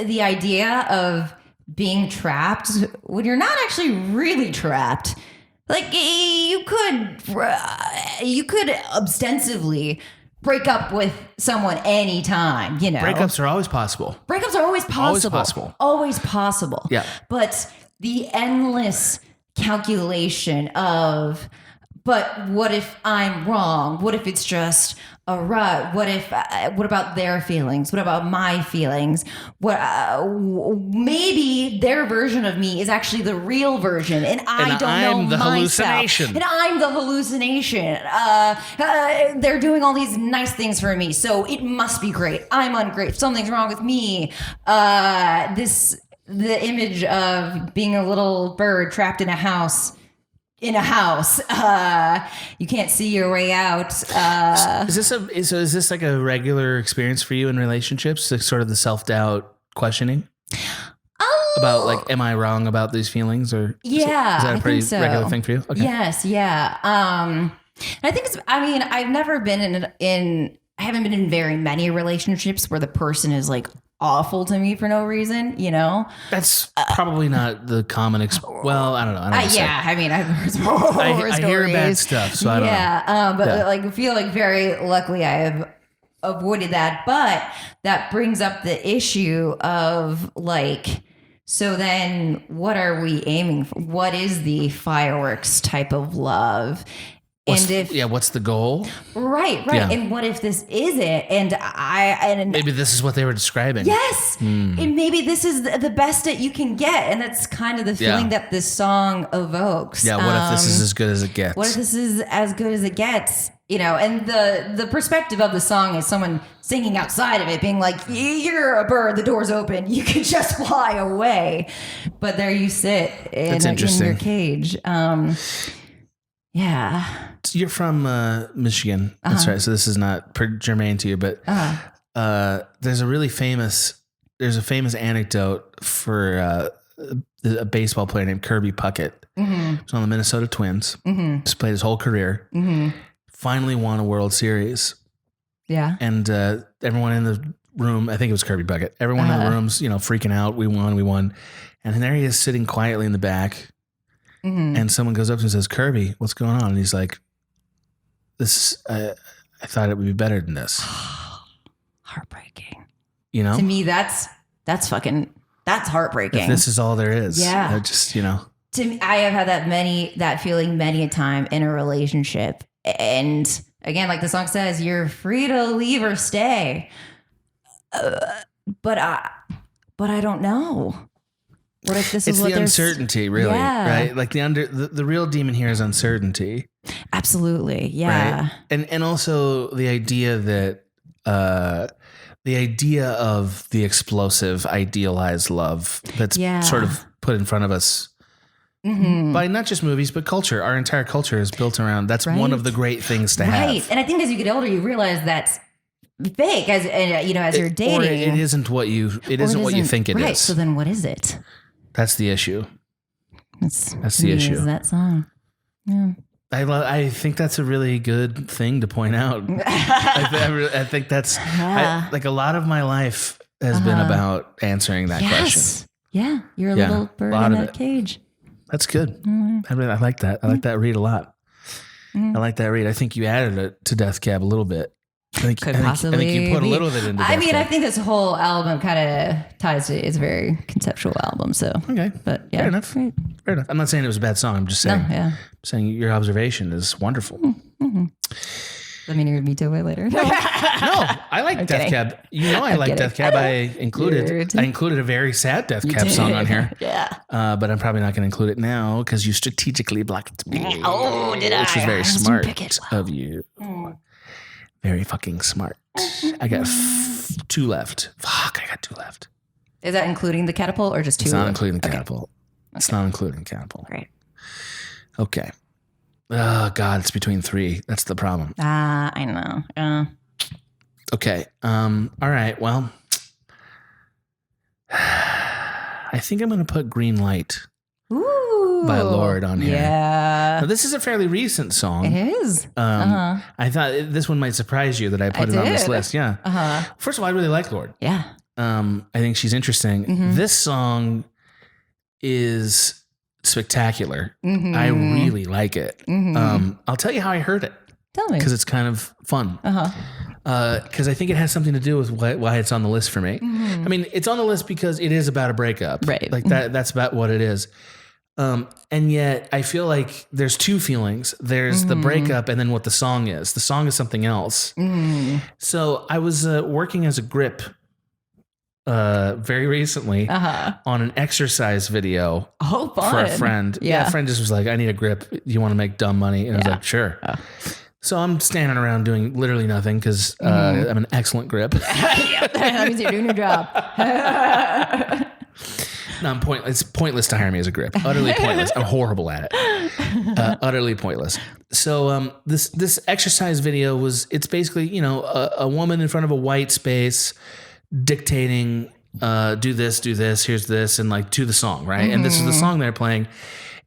the idea of being trapped when you're not actually really trapped, like you could ostensibly break up with someone anytime, you know. Breakups are always possible. Always possible. Yeah. But the endless calculation of, but what if I'm wrong? What if it's just a rut? What about their feelings? What about my feelings? Maybe their version of me is actually the real version, and I don't know myself. And I'm the hallucination. They're doing all these nice things for me, so it must be great. I'm ungrateful. Something's wrong with me. The image of being a little bird trapped in a house, in a house. You can't see your way out. Is this like a regular experience for you in relationships? Like sort of the self-doubt questioning about like, am I wrong about these feelings, or is that a pretty regular thing for you? Okay. Yes. Yeah. I think I've never been I haven't been in very many relationships where the person is like awful to me for no reason, you know? That's probably not the common well, I don't know. I mean, I've heard some horror stories. I hear bad stuff, so I don't know. But like, I feel like very luckily I have avoided that. But that brings up the issue of like, so then what are we aiming for? What is the fireworks type of love? What's the goal? Right. Yeah. And what if this is it? And maybe this is what they were describing. Yes. And maybe this is the best that you can get. And that's kind of the feeling that this song evokes. Yeah. What if this is as good as it gets? What if this is as good as it gets? You know, and the perspective of the song is someone singing outside of it, being like, you're a bird, the door's open, you can just fly away. But there you sit in your cage. Yeah. You're from Michigan. That's right. So this is not germane to you, but there's a famous anecdote for a baseball player named Kirby Puckett. Mm-hmm. He's on the Minnesota Twins. Mm-hmm. He's played his whole career. Mm-hmm. Finally won a World Series. Yeah. And everyone in the room, I think it was Kirby Puckett, everyone in the room's, freaking out. We won. And there he is sitting quietly in the back. Mm-hmm. And someone goes up to him and says, Kirby, what's going on? And he's like, I thought it would be better than this. Heartbreaking. To me, that's heartbreaking. If this is all there is. Yeah. To me, I have had that feeling many a time in a relationship. And again, like the song says, you're free to leave or stay. But I don't know. What if this is what the uncertainty, really, right? Like the real demon here is uncertainty. Absolutely, yeah. Right? And also the idea that the idea of the explosive, idealized love that's sort of put in front of us by not just movies but culture. Our entire culture is built around. That's one of the great things to have. Right, and I think as you get older, you realize that's fake. As you're dating, or it isn't what you think it is. Right. So then, what is it? That's the issue. That's the issue. Is that song? Yeah. I think that's a really good thing to point out. I think that's like a lot a lot of my life has been about answering that question. Yeah, you're a little bird in that cage. That's good. Mm-hmm. I like that. I like that read a lot. Mm-hmm. I like that read. I think you added it to Death Cab a little bit. I think you put a little bit into Death Cab. I think this whole album kind of ties to it's a very conceptual album. So okay, but yeah, fair enough. Fair enough. I'm not saying it was a bad song. I'm just saying. No, yeah. I'm saying your observation is wonderful. Mm-hmm. Let me know veto it later. No, I like Death Cab. I like Death Cab. I included a very sad Death Cab song on here. Yeah. But I'm probably not going to include it now because you strategically blocked me. Oh, did I? Which was very smart of you. Very fucking smart. I got 2 left. Fuck, I got 2 left. Is that including the Catapult or just 2? It's not including the Catapult. It's not including Catapult. Great. Okay. Oh, God, it's between 3. That's the problem. I know. Okay. All right. Well, I think I'm going to put Green Light by Lorde on here. Yeah. Now, this is a fairly recent song. It is. I thought this one might surprise you that I put it on this list. Yeah. First of all, I really like Lorde. Yeah. I think she's interesting. Mm-hmm. This song is spectacular. Mm-hmm. I really like it. Mm-hmm. I'll tell you how I heard it. Tell me. Because it's kind of fun. Because I think it has something to do with why it's on the list for me. Mm-hmm. I mean, it's on the list because it is about a breakup. Right. Like that's about what it is. And yet I feel like there's 2 feelings. There's the breakup and then what the song is. The song is something else. Mm-hmm. So I was working as a grip very recently on an exercise video for a friend. Yeah, a friend just was like, I need a grip. You want to make dumb money? And I was like, sure. So I'm standing around doing literally nothing because I'm an excellent grip. That means you're doing your job. No, I'm pointless. It's pointless to hire me as a grip. Utterly pointless. I'm horrible at it. Utterly pointless. So this exercise video it's basically, a woman in front of a white space dictating, do this, here's this, and like to the song, right? Mm-hmm. And this is the song they're playing.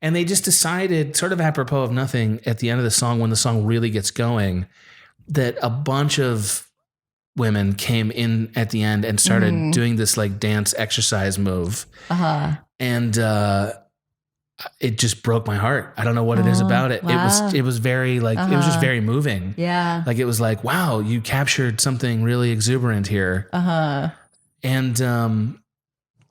And they just decided, sort of apropos of nothing, at the end of the song, when the song really gets going, that a bunch of women came in at the end and started doing this like dance exercise move. And it just broke my heart. I don't know what it is about it. Wow. It was very like, it was just very moving. Yeah. Like it was like, wow, you captured something really exuberant here. And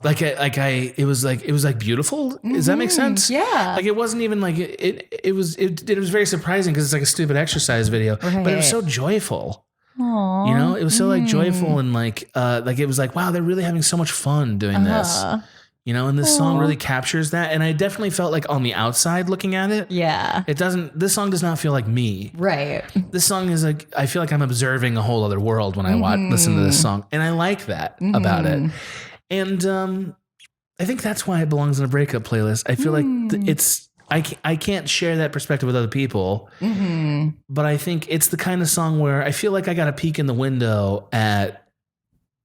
it was like beautiful. Does that make sense? Yeah. Like it wasn't even like it was very surprising because it's like a stupid exercise video, but it was so joyful. Aww. It was so like joyful and like it was like, wow, they're really having so much fun doing this. And this song really captures that. And I definitely felt like on the outside looking at it. Yeah. This song does not feel like me. Right. This song is like, I feel like I'm observing a whole other world when I listen to this song. And I like that about it. And I think that's why it belongs in a breakup playlist. I feel like I can't share that perspective with other people, but I think it's the kind of song where I feel like I got a peek in the window at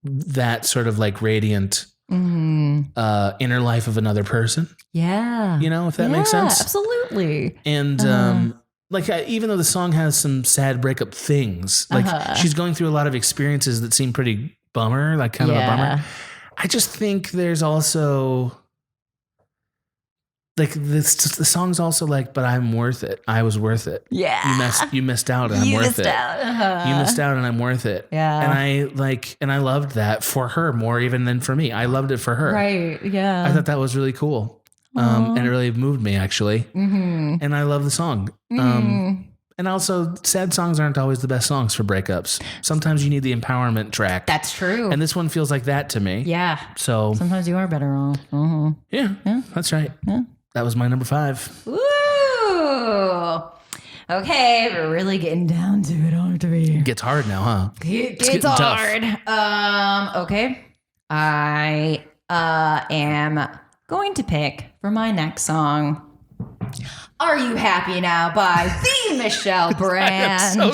that sort of like radiant inner life of another person. Yeah. If that makes sense. Absolutely. And even though the song has some sad breakup things, like she's going through a lot of experiences that seem pretty bummer, like kind of a bummer. I just think there's also like the song's also like, but I'm worth it. I was worth it. Yeah. You missed out and I'm worth it. You missed out and I'm worth it. Yeah. And I loved that for her more even than for me. I loved it for her. Right. Yeah. I thought that was really cool. And it really moved me actually. And I love the song. And also, sad songs aren't always the best songs for breakups. Sometimes you need the empowerment track. That's true. And this one feels like that to me. Yeah. So sometimes you are better off. Yeah, that's right. Yeah. That was my number 5. Ooh. Okay, we're really getting down to it, aren't we? It gets hard now, huh? It gets hard. Okay. I am going to pick for my next song, Are You Happy Now by the Michelle Branch. I'm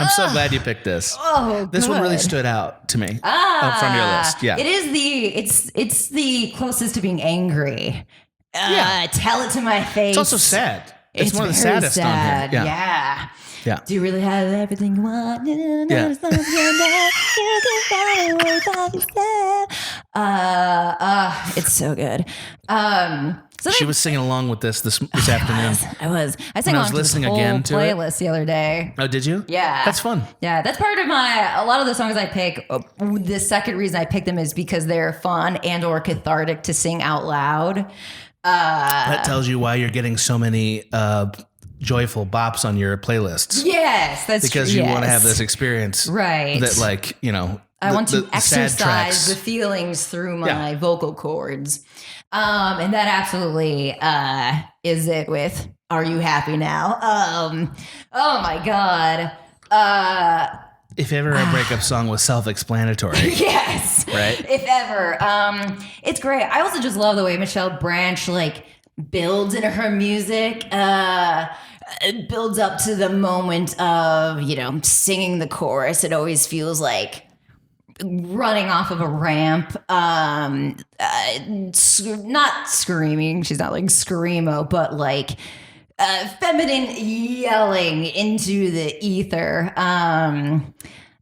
so glad you picked this. Oh, this one really stood out to me from your list. Yeah. It is it's the closest to being angry. Tell it to my face. It's also sad. It's one of the saddest on here. Yeah. Yeah. Do you really have everything you want? Yeah. It's so good. She was singing along with this afternoon. I was. I sang along to this whole playlist the other day. Oh, did you? Yeah. That's fun. Yeah, that's part of a lot of the songs I pick. The second reason I pick them is because they're fun and or cathartic to sing out loud. That tells you why you're getting so many joyful bops on your playlists. Yes, that's because you want to have this experience, right? That I want to exercise the feelings through my vocal cords, and that absolutely is it with "Are You Happy Now?" Oh my god. If ever a breakup song was self-explanatory. Yes. Right? If ever. It's great. I also just love the way Michelle Branch builds into her music. It builds up to the moment of, singing the chorus. It always feels like running off of a ramp. Not screaming. She's not like screamo, but feminine yelling into the ether.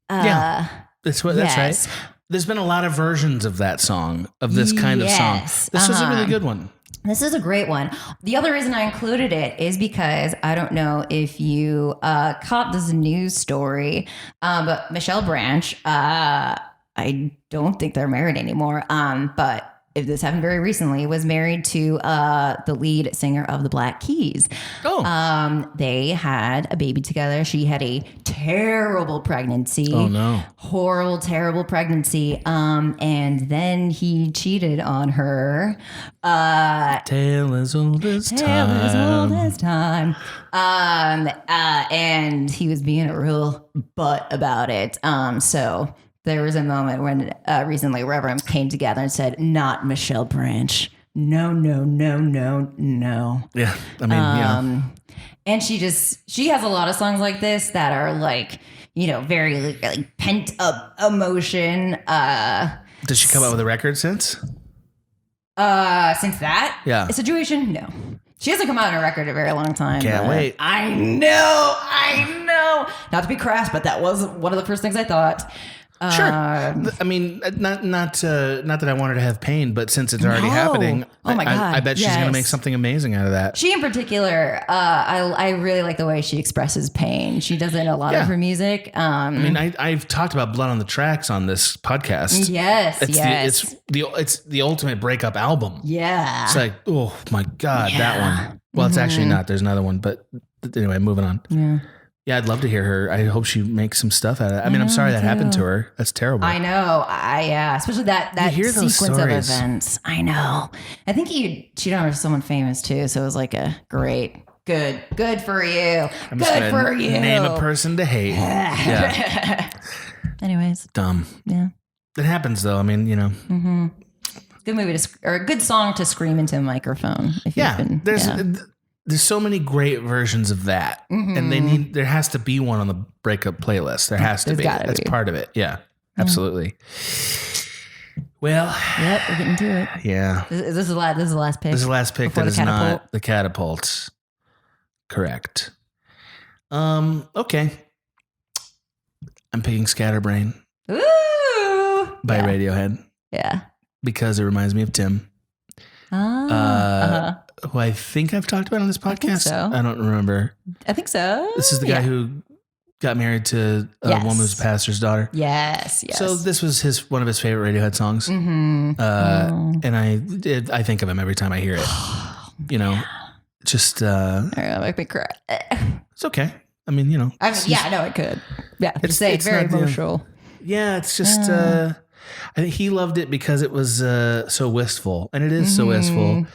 That's right. There's been a lot of versions of that song, of this kind of song. This was a really good one. This is a great one. The other reason I included it is because I don't know if you caught this news story, but Michelle Branch, I don't think they're married anymore, but if this happened very recently, was married to the lead singer of the Black Keys. Oh. They had a baby together. She had a terrible pregnancy. Oh, no. Horrible, terrible pregnancy. And then he cheated on her. Tale as old as time. Tale as old as time. And he was being a real butt about it. So there was a moment when recently where everyone came together and said, "Not Michelle Branch. No, no, no, no, no." Yeah, I mean, and she has a lot of songs like this that are like, very like pent up emotion. Does she come out with a record since? Since that situation, no. She hasn't come out on a record in a very long time. Can't wait. I know. Not to be crass, but that was one of the first things I thought. Sure. I mean, not that I wanted to have pain, but since it's already happening, oh my God, I bet she's going to make something amazing out of that. She in particular, I really like the way she expresses pain. She does it in a lot of her music. I mean, I've talked about Blood on the Tracks on this podcast. Yes, it's the ultimate breakup album. Yeah. It's like, oh my God, that one. Well, it's actually not. There's another one, but anyway, moving on. Yeah. Yeah, I'd love to hear her. I hope she makes some stuff out of it. I mean, I'm sorry that happened to her. That's terrible. I know. Especially that sequence of events. I know. I think he cheated on someone famous too. So it was like a great, good for you. Good for you. Name a person to hate. Yeah. Anyways. Dumb. Yeah. It happens though. I mean, Mm-hmm. Good movie or a good song to scream into a microphone. There's so many great versions of that, and there has to be one on the breakup playlist. There has to be. That's part of it. Yeah, absolutely. Well, yep, we're getting to it. Yeah. This is the last pick. This is the last pick that is not the Catapult. Correct. Okay. I'm picking Scatterbrain. Ooh. By Radiohead. Yeah. Because it reminds me of Tim. Who I think I've talked about on this podcast. I don't remember. I think so. This is the guy who got married to a woman who's a pastor's daughter. Yes. So this was one of his favorite Radiohead songs. And I think of him every time I hear it. Just make me cry. It's okay. I mean, no, it could. Yeah, it's very emotional. Yeah, it's just. I think he loved it because it was so wistful, and it is so wistful.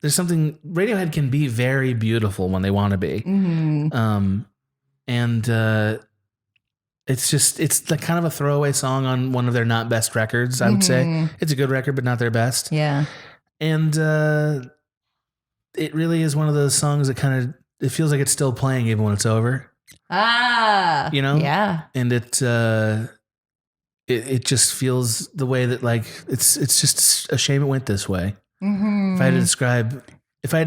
There's something Radiohead can be very beautiful when they want to be, and it's like kind of a throwaway song on one of their not best records. I would say it's a good record, but not their best. Yeah, and it really is one of those songs that it feels like it's still playing even when it's over. Yeah, and it just feels the way that like it's just a shame it went this way. If I had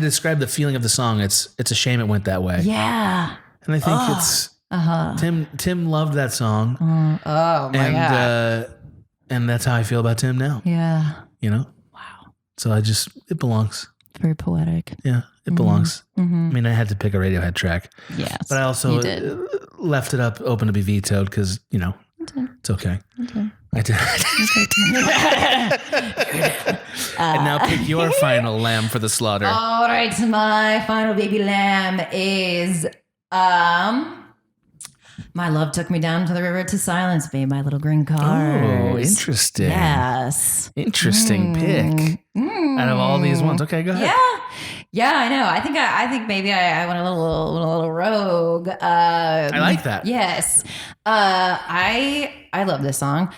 to describe the feeling of the song, it's a shame it went that way. Yeah. And I think Tim loved that song. Oh my God. And that's how I feel about Tim now. Yeah. Wow. So it belongs. Very poetic. Yeah, it belongs. I mean, I had to pick a Radiohead track. Yes. But I also left it up open to be vetoed because, it's okay. I did. And now pick your final lamb for the slaughter. All right, my final baby lamb is My Love Took Me Down to the River to Silence Me, My Little Green Cars. Oh, interesting. Yes. Interesting pick. Out of all these ones. Okay, go ahead. Yeah, I know. I think maybe I went a little rogue. I like that. Yes. I love this song.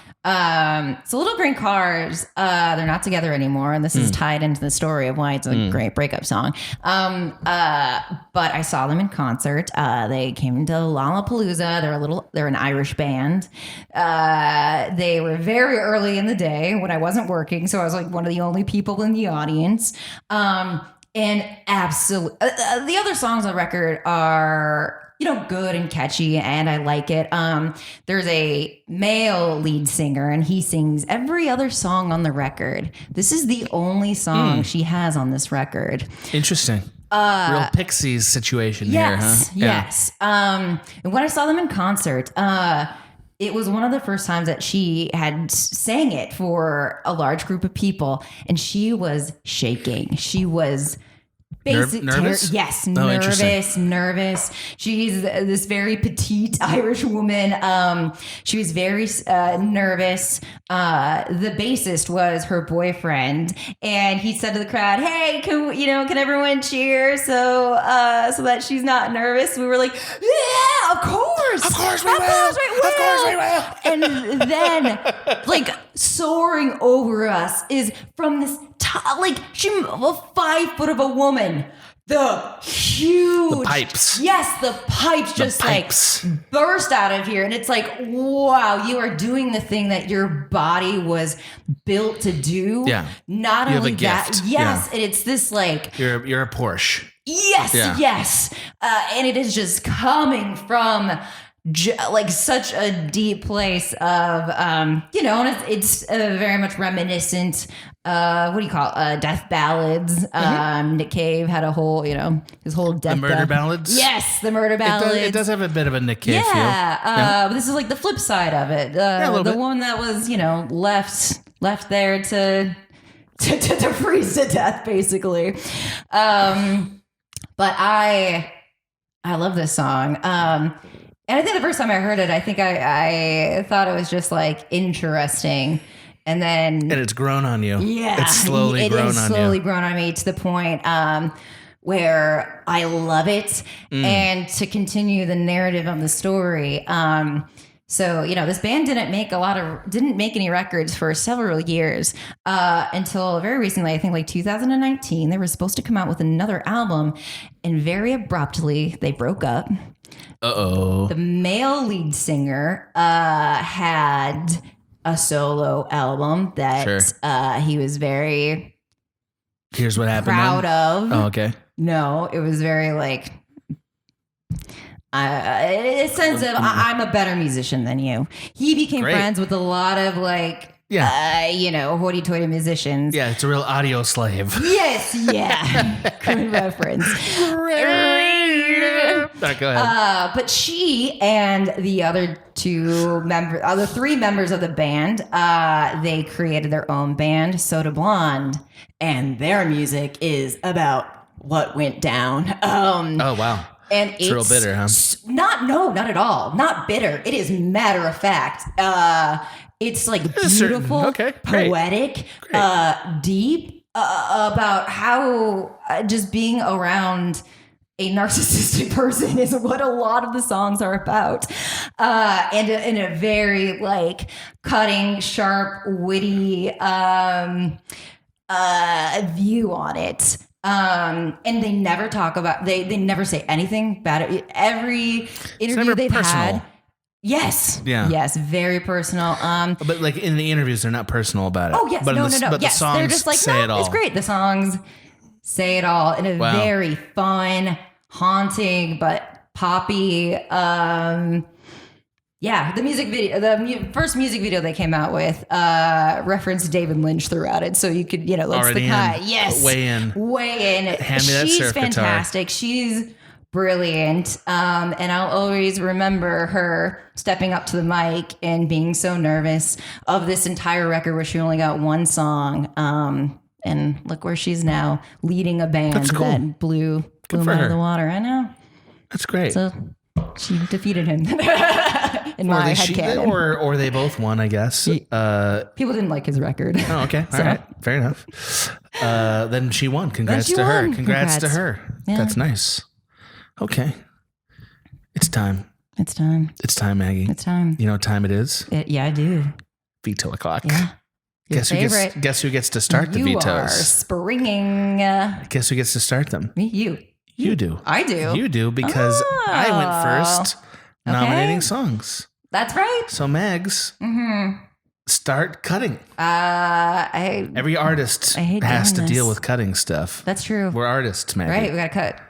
So Little Green Cars, they're not together anymore, and this is tied into the story of why it's a great breakup song. But I saw them in concert. They came to Lollapalooza. They're an Irish band. They were very early in the day when I wasn't working, so I was like one of the only people in the audience. And absolutely, the other songs on the record are, good and catchy, and I like it. There's a male lead singer, and he sings every other song on the record. This is the only song she has on this record. Interesting. Real Pixies situation here, huh? Yes. And when I saw them in concert, it was one of the first times that she had sang it for a large group of people, and she was shaking. She was Nervous? Yes, Nervous. She's this very petite Irish woman. She was very nervous. The bassist was her boyfriend, and he said to the crowd, "Hey, can everyone cheer so that she's not nervous?" We were like, "Yeah, of course we will." And then, like, soaring over us is from this she a 5 foot of a woman. The pipes. Yes, the pipes just pipes. like burst out of here. And it's like, wow, you are doing the thing that your body was built to do. Yeah. Not you only have a that, gift. yes, and it's this like you're a Porsche. Yes, yes. And it is just coming from like such a deep place of, and it's very much reminiscent. What do you call it? Death ballads. Nick Cave had a whole, his whole death. The murder ballads? Yes, the murder ballads. It does have a bit of a Nick Cave feel. But this is like the flip side of it. The one that was, left there to freeze to death, basically. But I love this song. And I think the first time I heard it, I think I thought it was just like interesting. And it's grown on you. Yeah. It's slowly grown on you. It is slowly grown on me to the point where I love it. And to continue the narrative of the story. So, this band didn't make any records for several years until very recently. I think like 2019, they were supposed to come out with another album, and very abruptly they broke up. Uh-oh. The male lead singer had a solo album that he was very Here's what happened proud of. Oh, okay. No, it was very like a sense of I'm a better musician than you. He became friends with a lot of like hoity-toity musicians. Yeah, it's a real audio slave. Yes, yeah. Good reference. Go ahead. But she and the other three members of the band, they created their own band, Soda Blonde, and their music is about what went down. Oh, wow. And it's real bitter, huh? Not at all. Not bitter. It is matter of fact. It's like beautiful, poetic, deep, about how just being around a narcissistic person is what a lot of the songs are about. And in a very like cutting, sharp, witty view on it. And they never talk about, they never say anything bad. Every interview they've had. Yes. Yeah. Yes. Very personal. But like in the interviews, they're not personal about it. Oh yes. But No. But yes. the songs they're just like, say it all. It's great. The songs say it all in a very fun, haunting, but poppy. The music video, the first music video they came out with, referenced David Lynch throughout it. So you could, yes, weigh in. Hand me that She's surf fantastic. Guitar. She's brilliant. And I'll always remember her stepping up to the mic and being so nervous of this entire record where she only got one song. And look where she's now, leading a band that blew him out of the water. I know. That's great. So she defeated him in my headcanon. Or they both won, I guess. People didn't like his record. Oh, okay. All right. Fair enough. Then she won. Congrats to her. Congrats to her. Yeah. That's nice. Okay. It's time. It's time. It's time, Maggie. It's time. You know what time it is? Yeah, I do. Veto o'clock. Yeah. Guess who gets to start the vetoes? You are springing. Guess who gets to start them? Me, you. You do. I do. You do because I went first nominating songs. That's right. So Megs, start cutting. Every artist has to deal with cutting stuff. That's true. We're artists, Maggie. Right, we gotta cut.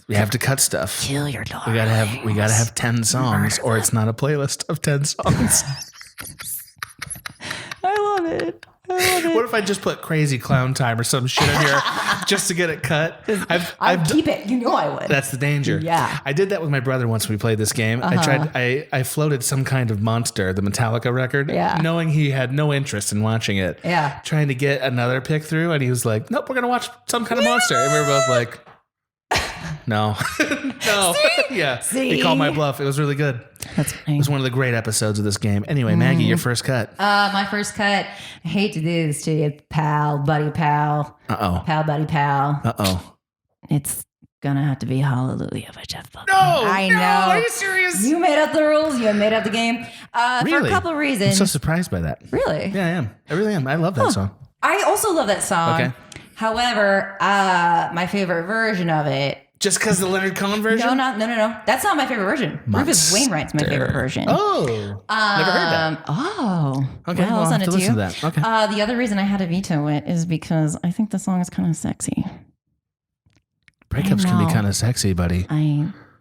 We have to cut stuff. Kill your dog. We gotta have 10 songs, or it's not a playlist of 10 songs. I love it. What if I just put Crazy Clown Time or some shit in here just to get it cut? I'd keep it. You know I would. That's the danger. Yeah. I did that with my brother once when we played this game. I floated some kind of Monster, the Metallica record, knowing he had no interest in watching it. Yeah. Trying to get another pick through, and he was like, nope, we're going to watch some kind of Monster. And we were both like, No. No. Yeah. See? He called my bluff. It was really good. That's funny. It was one of the great episodes of this game. Anyway, Maggie, your first cut. My first cut. I hate to do this to you, pal, buddy, pal. Uh-oh. Pal, buddy, pal. Uh-oh. It's gonna have to be Hallelujah by Jeff Buckley. No! I know. Are you serious? You made up the rules. You made up the game. For a couple of reasons. I'm so surprised by that. Really? Yeah, I am. I really am. I love that song. I also love that song. Okay. However, my favorite version of it. Just because the Leonard Cohen version? No. That's not my favorite version. Rufus Wainwright's my favorite version. Oh. Never heard that. Oh. Okay, I'll send it to you. listen to that. Okay. The other reason I had to veto it is because I think the song is kind of sexy. Breakups can be kind of sexy, buddy.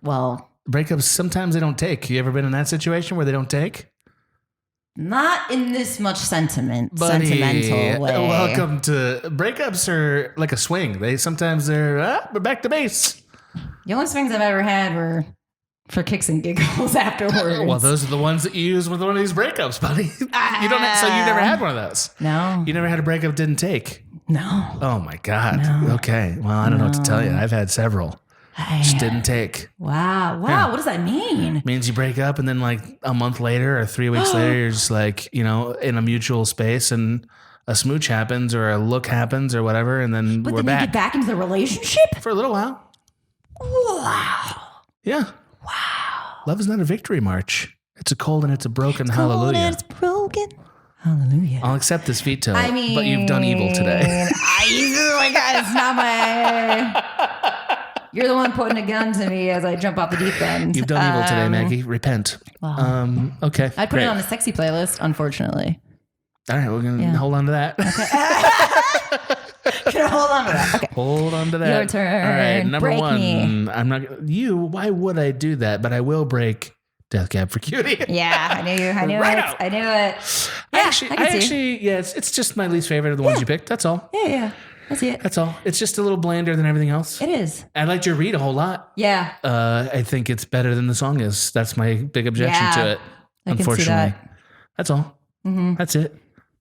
Breakups, sometimes they don't take. You ever been in that situation where they don't take? Not in this much sentimental way. Welcome to breakups are like a swing. We're back to base. The only swings I've ever had were for kicks and giggles afterwards. Well, those are the ones that you use with one of these breakups, buddy. So you never had one of those. No. You never had a breakup didn't take. No. Oh my God. No. Okay. Well, I don't know what to tell you. I've had several. Just didn't take. Wow. Yeah. What does that mean? It means you break up and then like a month later or 3 weeks later, you're just like, in a mutual space and a smooch happens or a look happens or whatever. And then we're back. You get back into the relationship? For a little while. Wow. Yeah. Wow. Love is not a victory march. It's a cold and it's a broken hallelujah. Cold and it's broken. Hallelujah. I'll accept this veto, but you've done evil today. It's not my... You're the one putting a gun to me as I jump off the deep end. You've done evil today, Maggie. Repent. Wow. Okay. I put it on the sexy playlist, unfortunately. All right, we're going to hold on to that. Gonna hold on to that. Okay. Hold on to that. Your turn. All right, number Break one. Me. I'm not why would I do that? But I will break Death Cab for Cutie. Yeah, I knew it. I knew it. Yeah, it's just my least favorite of the ones you picked. That's all. Yeah. That's it. That's all. It's just a little blander than everything else. It is. I liked your read a whole lot. Yeah. I think it's better than the song is. That's my big objection to it. I can unfortunately. see that. That's all. Mm-hmm. That's it.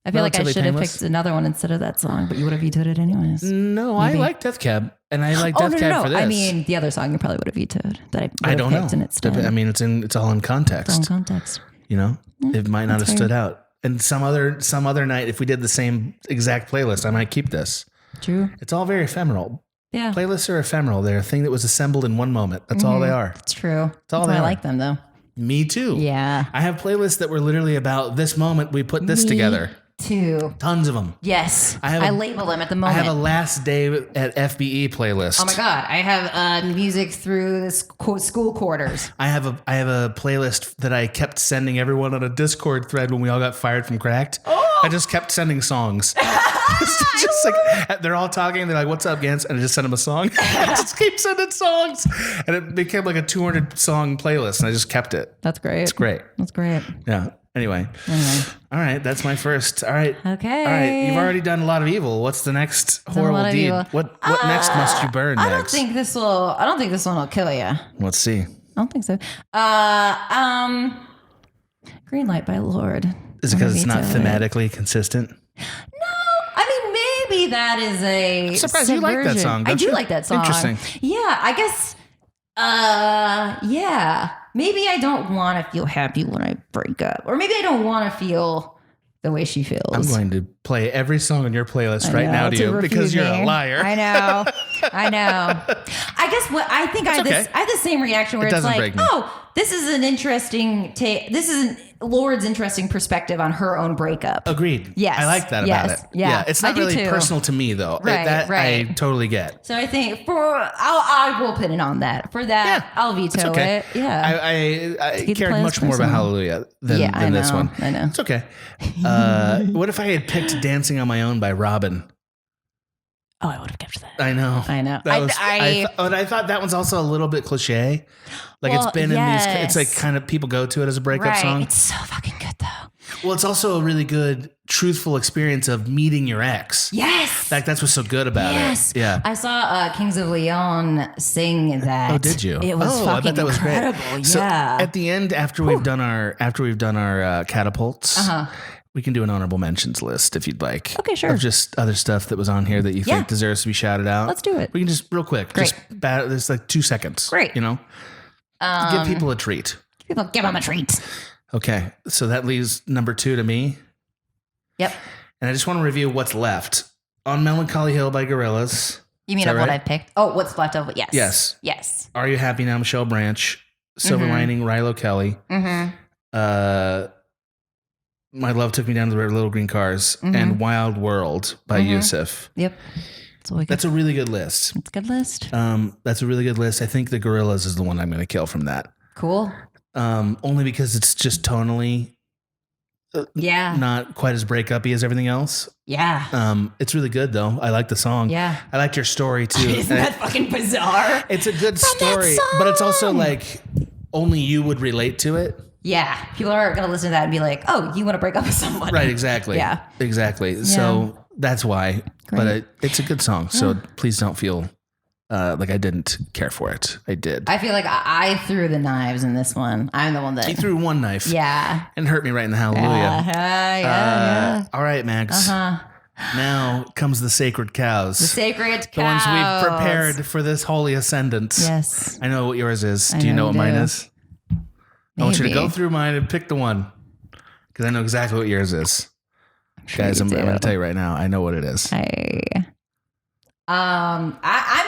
I feel like I Relatively should have painless. picked another one instead of that song, but you would have vetoed it anyways. No, Maybe. I like Death Cab, and I like Death Cab for this. I mean, the other song you probably would have vetoed that I don't know. Instead. I mean, it's all in context. It's all in context. It might not have stood out. And some other night, if we did the same exact playlist, I might keep this. True. It's all very ephemeral. Yeah. Playlists are ephemeral. They're a thing that was assembled in one moment. That's all they are. It's true. That's all why they I are. like them though. Me too. Yeah. I have playlists that were literally about this moment. We put this together. Too. Tons of them. Yes. I label them at the I moment. have a last day at FBE playlist. Oh my God. I have music through the school quarters. I have a playlist that I kept sending everyone on a Discord thread when we all got fired from Cracked. Oh! I just kept sending songs. just like they're all talking. They're like, "What's up, Gans?" And I just sent them a song. I just keep sending songs, and it became like a 200 song playlist. And I just kept it. That's great. It's great. That's great. Yeah. Anyway. All right. That's my first. All right. Okay. All right. You've already done a lot of evil. What's the next horrible deed? What next must you burn? I don't think this one will kill you. Let's see. I don't think so. Green Light by Lord. Is it because it's not thematically consistent? I mean, maybe that is a I'm surprised you like that song. I do you? like that song. Interesting. Yeah, I guess. Yeah. Maybe I don't want to feel happy when I break up, or maybe I don't want to feel the way she feels. I'm going to play every song on your playlist right now to you because you're a liar. I know. I guess what I think I have the same reaction where it's like, oh, this is an interesting this is Lord's interesting perspective on her own breakup. Agreed. Yes. I like that about it. Yeah. It's not really personal to me though. Right. I totally get. So I think I will put it on that. For that, I'll veto it. Yeah. I cared much more about Hallelujah than this one. I know. It's okay. What if I had picked Dancing on My Own by Robin? Oh, I would have kept that. I know. I thought that one's also a little bit cliche. Like it's been in these, it's like kind of people go to it as a breakup song. It's so fucking good though. Well, it's also a really good, truthful experience of meeting your ex. Yes. Like that's what's so good about it. Yeah. I saw Kings of Leon sing that. Oh, did you? It was fucking I bet that was incredible. great. Yeah. So at the end, after we've done our catapults, we can do an honorable mentions list if you'd like. Okay, sure. Of just other stuff that was on here that you think deserves to be shouted out. Let's do it. We can just real quick. Great. There's like 2 seconds. Great. You know, give people a treat. Give them a treat. Okay, so that leaves number 2 to me. Yep. And I just want to review what's left on Melancholy Hill by Gorillaz. You mean of what I picked? Oh, what's left of it? Yes. Yes. Are You Happy Now, Michelle Branch. Silver Lining, Rilo Kelly. My Love Took Me Down to the Little Green Cars. And Wild World by Yusuf. Yep. That's a really good list. It's a good list. That's a really good list. I think the Gorillaz is the one I'm going to kill from that. Cool. Only because it's just tonally not quite as breakup-y as everything else. Yeah. It's really good though. I like the song. Yeah. I like your story too. Isn't that fucking bizarre? It's a good story, but it's also like only you would relate to it. Yeah. People are going to listen to that and be like, oh, you want to break up with someone. Right. Exactly. Yeah. Exactly. So that's why, but it's a good song. So please don't feel like I didn't care for it. I did. I feel like I threw the knives in this one. I'm the one that... You threw one knife. Yeah. And hurt me right in the hallelujah. Yeah. All right, Max. Now comes the sacred cows. The sacred cows. The ones we've prepared for this holy ascendance. Yes. I know what yours is. Do you know what mine is? Maybe. I want you to go through mine and pick the one. Because I know exactly what yours is. Guys, I'm going to tell you right now. I know what it is. I'm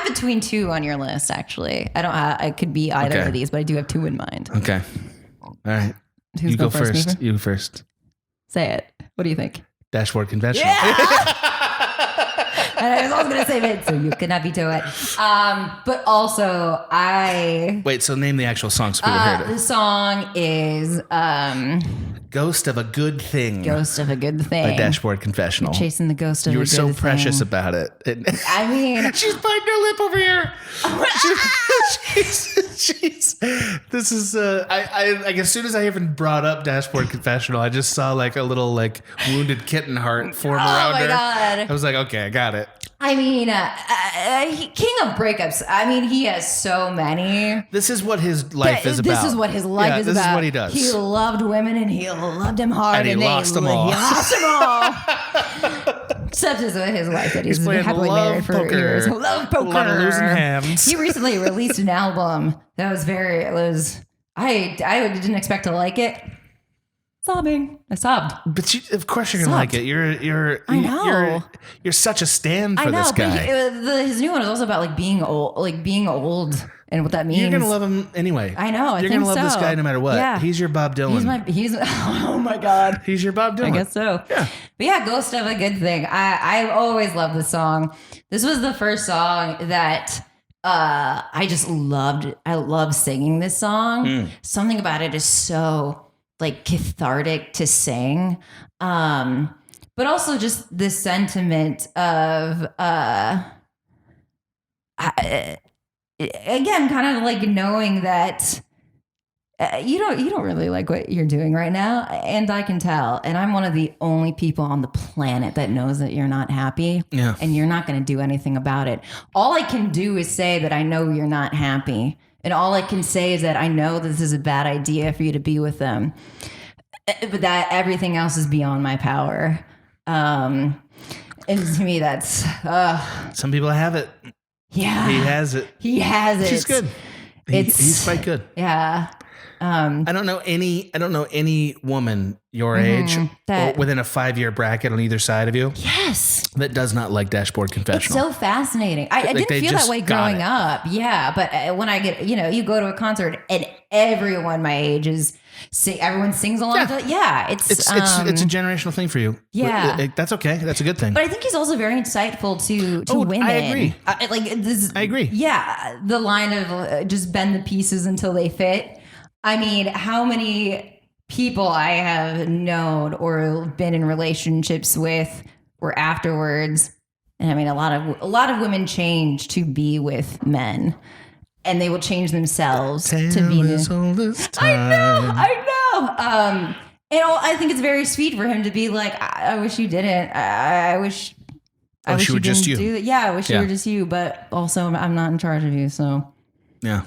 between 2 on your list, actually. I could be either of these, but I do have 2 in mind. Okay. All right. Who's you go first. Neva? You first. Say it. What do you think? Dashboard Conventional. Yeah! And I was also going to say it, so you could not veto it. But also, Wait, so name the actual song so people heard it. The song is... Ghost of a Good Thing. Ghost of a Good Thing. By Dashboard Confessional. You're chasing the ghost of a good thing. You were so precious about it. I mean... She's biting her lip over here. This is... like as soon as I even brought up Dashboard Confessional, I just saw like a little like wounded kitten heart form around her. Oh my God. I was like, okay, I got it. I mean, king of breakups. I mean, he has so many. This is what his life is about. This is what his life is about. This is what he does. He loved women and he loved them hard. And he lost them all. He lost them all. Such is what his life that he's happily married for years. Love poker. A lot of losing hands. He recently released an album that was I didn't expect to like it. Sobbing. I sobbed. But of course you're gonna like it. I know. You're such a stand for this guy. But his new one is also about like being old and what that means. You're gonna love him anyway. I know. You're gonna love this guy no matter what. Yeah. He's your Bob Dylan. He's oh my God. He's your Bob Dylan. I guess so. Yeah. But yeah, Ghost of a Good Thing. I always loved this song. This was the first song that I just loved. I love singing this song. Something about it is so like cathartic to sing. But also just the sentiment of again, kind of like knowing that you don't really like what you're doing right now, and I can tell. And I'm one of the only people on the planet that knows that you're not happy, and you're not going to do anything about it. All I can do is say that I know you're not happy, and all I can say is that I know this is a bad idea for you to be with them, but that everything else is beyond my power. And to me, that's some people have it. Yeah, he has it. He has it. She's good. He's quite good. Yeah. I don't know any woman your age or within a 5-year bracket on either side of you. Yes. That does not like Dashboard Confessional. It's so fascinating. I didn't feel that way growing up. Yeah. But when I get, you go to a concert and everyone my age everyone sings along to it. Yeah. It's a generational thing for you. Yeah. That's okay. That's a good thing. But I think he's also very insightful to women. I agree. I agree. Yeah. The line of just bend the pieces until they fit. I mean, how many people I have known or been in relationships with or afterwards. And I mean, a lot of women change to be with men, and they will change themselves to be. I know. And I think it's very sweet for him to be like, I wish you didn't. I wish you were just didn't you. do that. Yeah, I wish you were just you. But also, I'm not in charge of you. So yeah.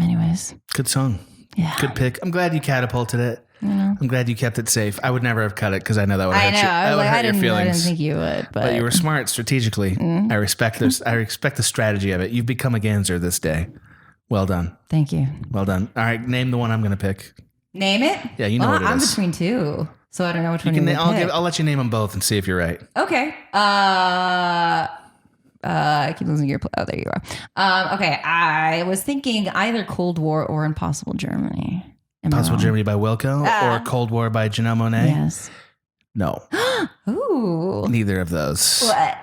Anyways, good song. Yeah, good pick. I'm glad you catapulted it. Yeah. I'm glad you kept it safe. I would never have cut it because I know that would hurt, I your feelings. I didn't think you would, but you were smart strategically. I respect this. I respect the strategy of it. You've become a Ganser this day. Well done. Thank you. Well done. All right, name the one I'm going to pick. Name it? Yeah, you know what it I'm is. between two, so I don't know which one you would pick. I'll let you name them both and see if you're right. Okay. I keep losing your. Oh, there you are. Okay, I was thinking either Cold War or Impossible Germany. Impossible Germany by Wilco or Cold War by Janelle Monáe? Yes. No. Ooh. Neither of those. What?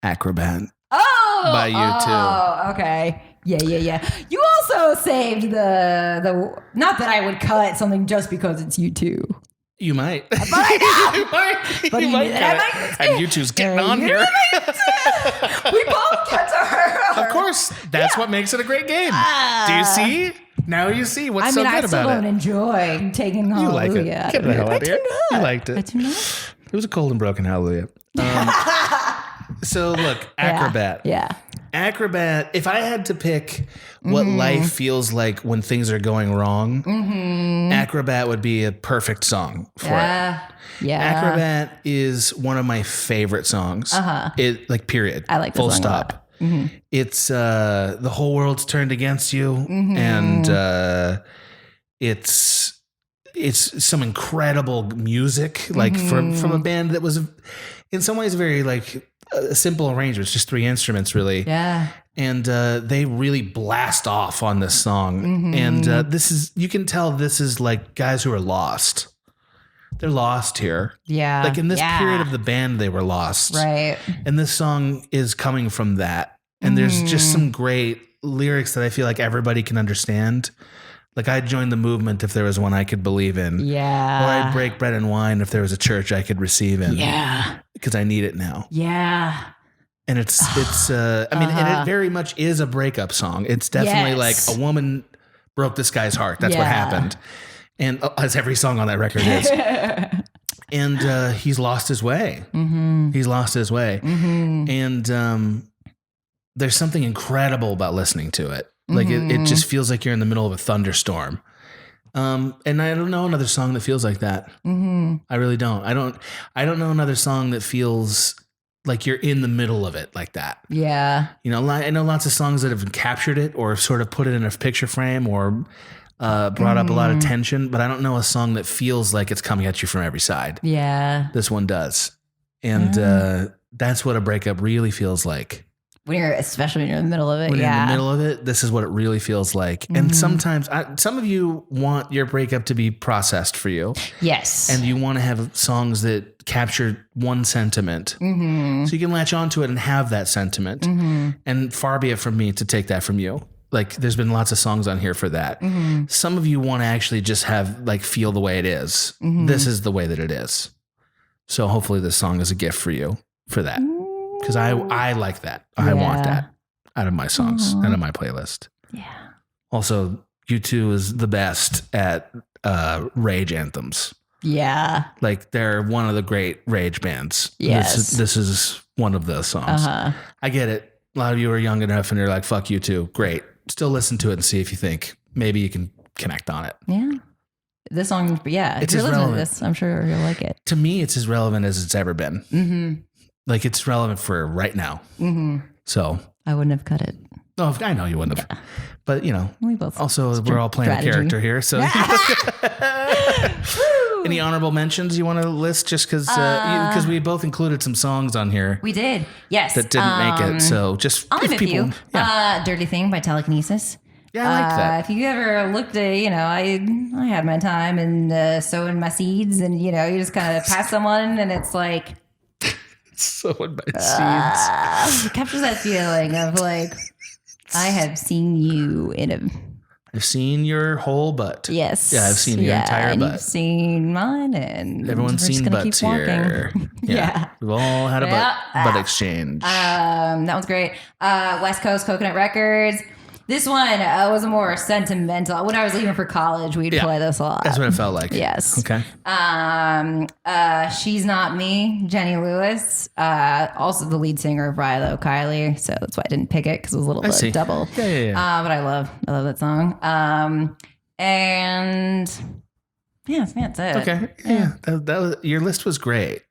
Acrobat. Oh. By U2. Oh, okay. Yeah. You also saved the. Not that I would cut something just because it's U2. You might. But I know. you might cut it. And U2's getting on here. We both get to her. Of course. That's what makes it a great game. Do you see? Now you see what's so good about it. I still don't enjoy taking Hallelujah. You like it. Get the hell out of here. You liked it. I do not. It was a cold and broken Hallelujah. So look, Acrobat. Yeah. Acrobat, if I had to pick what life feels like when things are going wrong, Acrobat would be a perfect song for it. Yeah. Acrobat is one of my favorite songs. It like period. I like the full song stop. It's the whole world's turned against you, and it's some incredible music, like from a band that was in some ways very like a simple arrangement. It's just 3 instruments, really. Yeah. And they really blast off on this song, and you can tell this is like guys who are lost. They're lost here. Yeah. Like in this period of the band, they were lost. Right. And this song is coming from that. And there's just some great lyrics that I feel like everybody can understand. Like I'd join the movement if there was one I could believe in. Yeah. Or I'd break bread and wine if there was a church I could receive in. Yeah. Because I need it now. Yeah. And and it very much is a breakup song. It's definitely like a woman broke this guy's heart. That's what happened. And as every song on that record is. And he's lost his way. He's lost his way. And there's something incredible about listening to it. Like it just feels like you're in the middle of a thunderstorm. And I don't know another song that feels like that. I really don't. I don't know another song that feels like you're in the middle of it like that. Yeah. You know, I know lots of songs that have captured it or sort of put it in a picture frame or brought up a lot of tension, but I don't know a song that feels like it's coming at you from every side. Yeah. This one does. And that's what a breakup really feels like. Especially when you're in the middle of it. When you're in the middle of it, this is what it really feels like. And sometimes some of you want your breakup to be processed for you. Yes. And you want to have songs that capture one sentiment. So you can latch onto it and have that sentiment. And far be it from me to take that from you. Like there's been lots of songs on here for that. Some of you want to actually just have like feel the way it is. This is the way that it is. So hopefully this song is a gift for you for that. Because I like that. I want that out of my songs and of my playlist. Yeah. Also, U2 is the best at rage anthems. Yeah. Like they're one of the great rage bands. Yes. This is one of those songs. I get it. A lot of you are young enough and you're like, fuck U2. Great. Still listen to it and see if you think maybe you can connect on it. Yeah. This song, if you're listening to this, I'm sure you'll like it. To me, it's as relevant as it's ever been. Like it's relevant for right now. So I wouldn't have cut it. Oh, I know you wouldn't have. But you know, we're all playing a character here. So any honorable mentions you want to list just because we both included some songs on here. We did. Yes. That didn't make it. So just I'll give people. Dirty Thing by Telekinesis. Yeah, I like that. If you ever looked at, I had my time and sowing my seeds and, you just kind of pass someone and it's like. Sowing my seeds. It captures that feeling of like, I have seen you I've seen your whole butt. Yes. Yeah, I've seen your entire butt. You've seen mine and everyone's seen butts here. Yeah. We've all had a butt exchange. That was great. West Coast Coconut Records. This one was more sentimental. When I was leaving for college, we'd play this a lot. That's what it felt like. Yes. Okay. She's Not Me, Jenny Lewis. Also the lead singer of Rilo Kiley. So that's why I didn't pick it because it was a little bit double. Yeah. But I love that song. And Yeah, that's it. Okay. Yeah. That was, your list was great.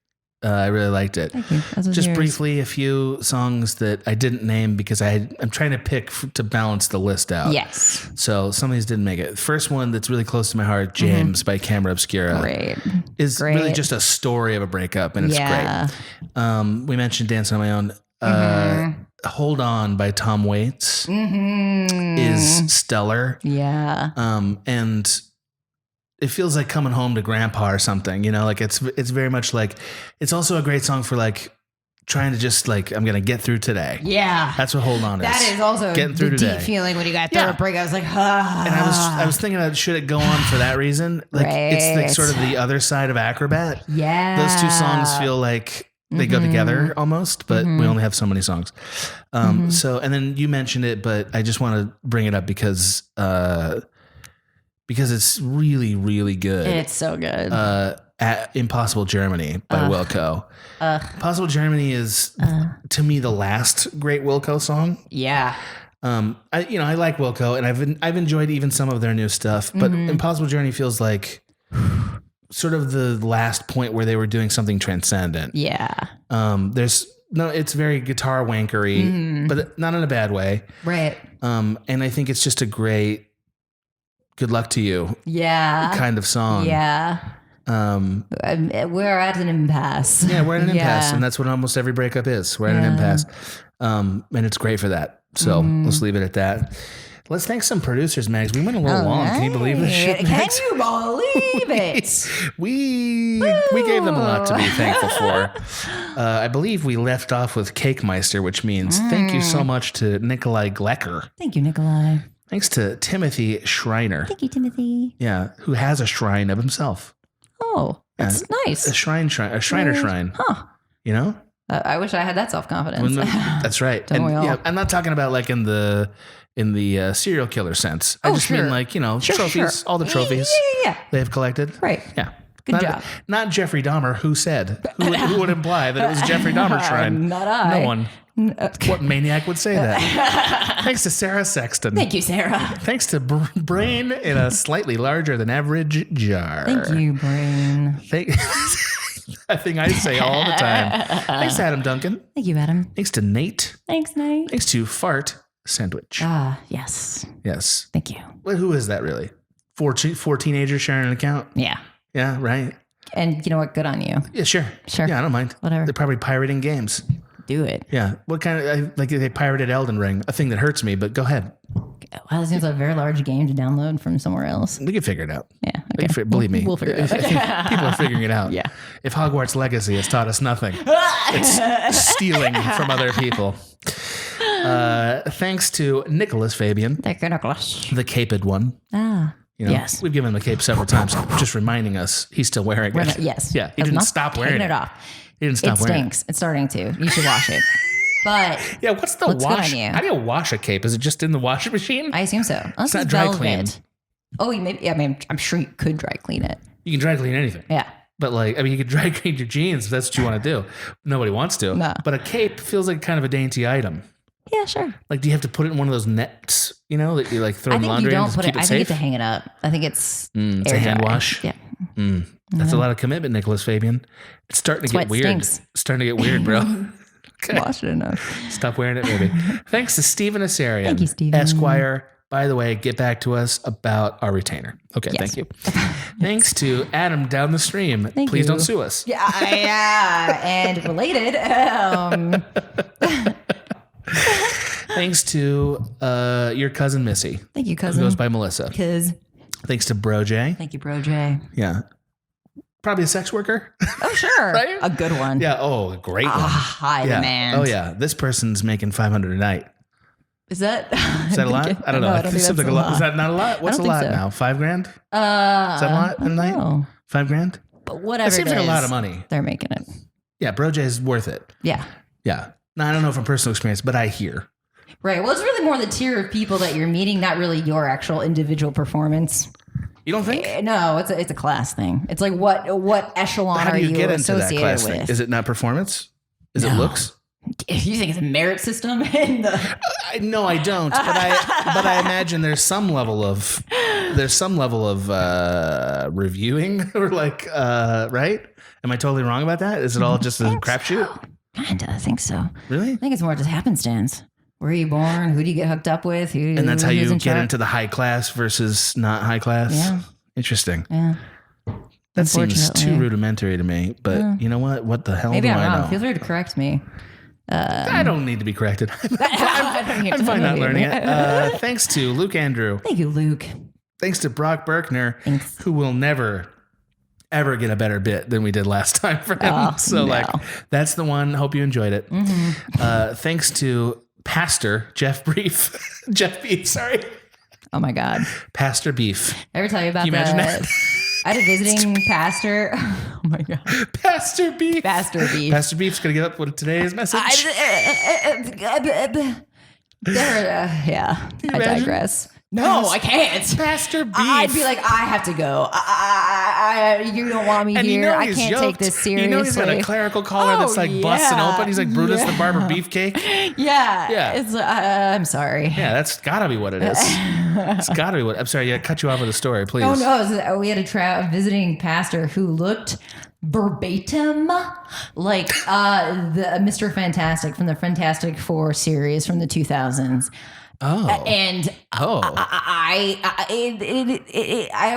I really liked it. Thank you. Just briefly, a few songs that I didn't name because I'm trying to pick to balance the list out. Yes. So some of these didn't make it. First one that's really close to my heart, James by Camera Obscura. Great. Is really just a story of a breakup, and it's great. We mentioned Dancing on My Own. Hold On by Tom Waits is stellar. Yeah. And it feels like coming home to grandpa or something, you know, like it's very much like, it's also a great song for like trying to just like, I'm going to get through today. Yeah. That's what Hold On is. That is also getting through the today. deep feeling when you got through a break. I was like, ah. And I was thinking about, should it go on for that reason? Like it's like sort of the other side of Acrobat. Yeah. Those two songs feel like they go together almost, but we only have so many songs. So, and then you mentioned it, but I just want to bring it up because it's really, really good. It's so good. At Impossible Germany by Wilco. Impossible Germany is to me the last great Wilco song. Yeah. I like Wilco, and I've enjoyed even some of their new stuff, but Impossible Journey feels like sort of the last point where they were doing something transcendent. Yeah. It's very guitar wankery, but not in a bad way. Right. And I think it's just a great good luck to you. Yeah. Kind of song. Yeah. We're at an impasse. Yeah, we're at an impasse, and that's what almost every breakup is. We're at an impasse. And it's great for that. So let's leave it at that. Let's thank some producers, Mags. We went a little long. Can you believe this shit, Mags? Can you believe it? we gave them a lot to be thankful for. I believe we left off with Cake Meister, which means thank you so much to Nikolai Glecker. Thank you, Nikolai. Thanks to Timothy Schreiner. Thank you, Timothy. Yeah, who has a shrine of himself. Oh, that's nice. A Shriner shrine. Huh. You know? I wish I had that self-confidence. That's right. Don't we all? Yeah, I'm not talking about like in the serial killer sense. I just mean like, trophies, all the trophies they have collected. Right. Yeah. Good job. Not Jeffrey Dahmer, who said? Who would imply that it was a Jeffrey Dahmer shrine? Not I. No one. What maniac would say that? Thanks to Sarah Sexton. Thank you, Sarah. Thanks to Brain in a slightly larger than average jar. Thank you, Brain. A thing I say all the time. Thanks to Adam Duncan. Thank you, Adam. Thanks to Nate. Thanks, Nate. Thanks to Fart Sandwich. Yes. Yes. Thank you. Well, who is that really? Four teenagers sharing an account? Yeah. Yeah, right. And you know what? Good on you. Yeah, sure. Sure. Yeah, I don't mind. Whatever. They're probably pirating games. Do it. Yeah. What kind of, like they pirated Elden Ring, a thing that hurts me, but go ahead. Well, it seems like a very large game to download from somewhere else. We can figure it out. Yeah. Okay. Believe me. We'll figure it out. People are figuring it out. Yeah. If Hogwarts Legacy has taught us nothing, it's stealing from other people. Thanks to Nicholas Fabian. Thank you, Nicholas. The caped one. Yes. We've given him a cape several times, just reminding us he's still wearing it. Yes. Yeah. He didn't stop wearing it. Off. He didn't stop wearing it. It stinks. It's starting to. You should wash it. But yeah, what's the wash? How do you wash a cape? Is it just in the washing machine? I assume so. Unless it's not dry clean. Oh, maybe. Yeah, I mean, I'm sure you could dry clean it. You can dry clean anything. Yeah. But you could dry clean your jeans if that's what you want to do. Nobody wants to. No. But a cape feels like kind of a dainty item. Yeah, sure. Like, do you have to put it in one of those nets, that you like throw in laundry in to keep it safe? I think you have to hang it up. I think it's it's a hand wash. Yeah. That's a lot of commitment, Nicholas Fabian. It's starting to get weird. Stinks. It's starting to get weird, bro. Okay. Wash it enough. Stop wearing it, maybe. Thanks to Stephen Asarian. Thank you, Stephen. Esquire. By the way, get back to us about our retainer. Okay, Thank you. Thanks to Adam down the stream. Please don't sue us. Yeah. And related. Thanks to your cousin Missy. Thank you, cousin. Who goes by Melissa. Kiz. Thanks to Bro J. Thank you, Bro J. Yeah. Probably a sex worker. Oh, sure. Right? A good one. Yeah. Oh, a great one. High demand. Oh, yeah. This person's making $500 a night. Is that a lot? I don't know. I don't think something that's a lot. Is that not a lot? What's a lot now? $5,000? Is that a lot a night? $5,000? But whatever. That seems like a lot of money. They're making it. Yeah, Bro J is worth it. Yeah. Yeah. Now, I don't know from personal experience, but I hear. Right. Well, it's really more the tier of people that you're meeting, not really your actual individual performance. You don't think? No, it's a class thing. It's like what echelon How do you are you get into that associated class with? thing? Is it not performance? Is it looks? You think it's a merit system? No, I don't. But I imagine there's some level of there's some level of reviewing or like, right? Am I totally wrong about that? Is it all just a crapshoot? Kinda, I think so. Really? I think it's more just happenstance. Where are you born? Who do you get hooked up with? And that's how you get into the high class versus not high class? Yeah. Interesting. Yeah. That seems too rudimentary to me, but you know what? What the hell Maybe do I'm I wrong. know? Feel free to correct me. I don't need to be corrected. I'm fine not learning it. Thanks to Luke Andrew. Thank you, Luke. Thanks to Brock Berkner, Thanks. who will never, ever get a better bit than we did last time for him. That's the one. Hope you enjoyed it. Mm-hmm. Thanks to Pastor Jeff Beef, sorry. Oh my God. Pastor Beef. Ever tell you about Can you imagine that? I had a visiting pastor. Oh my God. Pastor Beef. Pastor Beef. Pastor Beef's going to give up with today's message. Yeah. I digress. No, I can't. Pastor Beef. I'd be like, I have to go. You don't want me here. I can't take this seriously. You know he's got a clerical collar that's like busting open. He's like Brutus the Barber Beefcake. Yeah. It's, I'm sorry. Yeah, that's got to be what it is. It's got to be what. I'm sorry. Yeah, cut you off with a story, please. Oh no, we had a visiting pastor who looked verbatim like the Mr. Fantastic from the Fantastic Four series from the 2000s. Oh, and I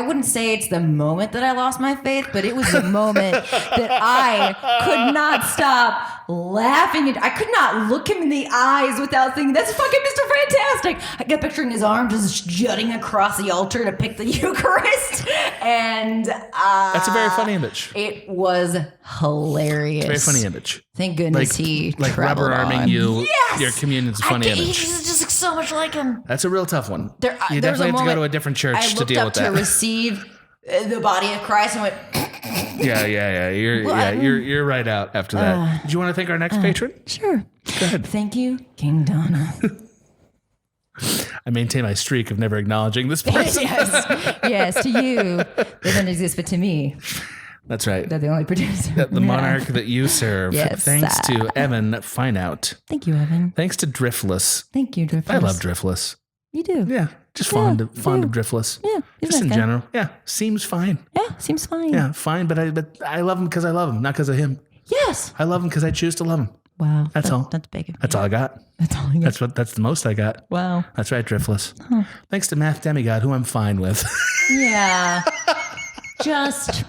wouldn't say it's the moment that I lost my faith, but it was the moment that I could not stop laughing. I could not look him in the eyes without thinking, that's fucking Mr. Fantastic. I kept picturing his arm just jutting across the altar to pick the Eucharist. And that's a very funny image. It was hilarious. It's a very funny image. Thank goodness he like rubber arming on. you. Yes! Your communion's a funny image. He's just so much like him. That's a real tough one. You there was definitely a have to go moment to a different church to deal with I that. looked up to receive the body of Christ and went. Yeah. You're right out after that. Do you want to thank our next patron? Sure. Go ahead. Thank you, King Donna. I maintain my streak of never acknowledging this person. yes, to you. They don't exist, but to me. That's right. They're the only producer. The monarch that you serve. Yes. Thanks to Evan Fineout. Thank you, Evan. Thanks to Driftless. Thank you, Driftless. I love Driftless. You do? Yeah. Just fond of Driftless. Yeah. Just in general. Yeah. Seems fine. Yeah. Seems fine. Yeah. Fine. But I love him because I love him, not because of him. Yes. I love him because I choose to love him. Wow. That's all. That's big. That's all I got. That's all I got. That's the most I got. Wow. That's right, Driftless. Huh. Thanks to Math Demigod, who I'm fine with. Yeah. Just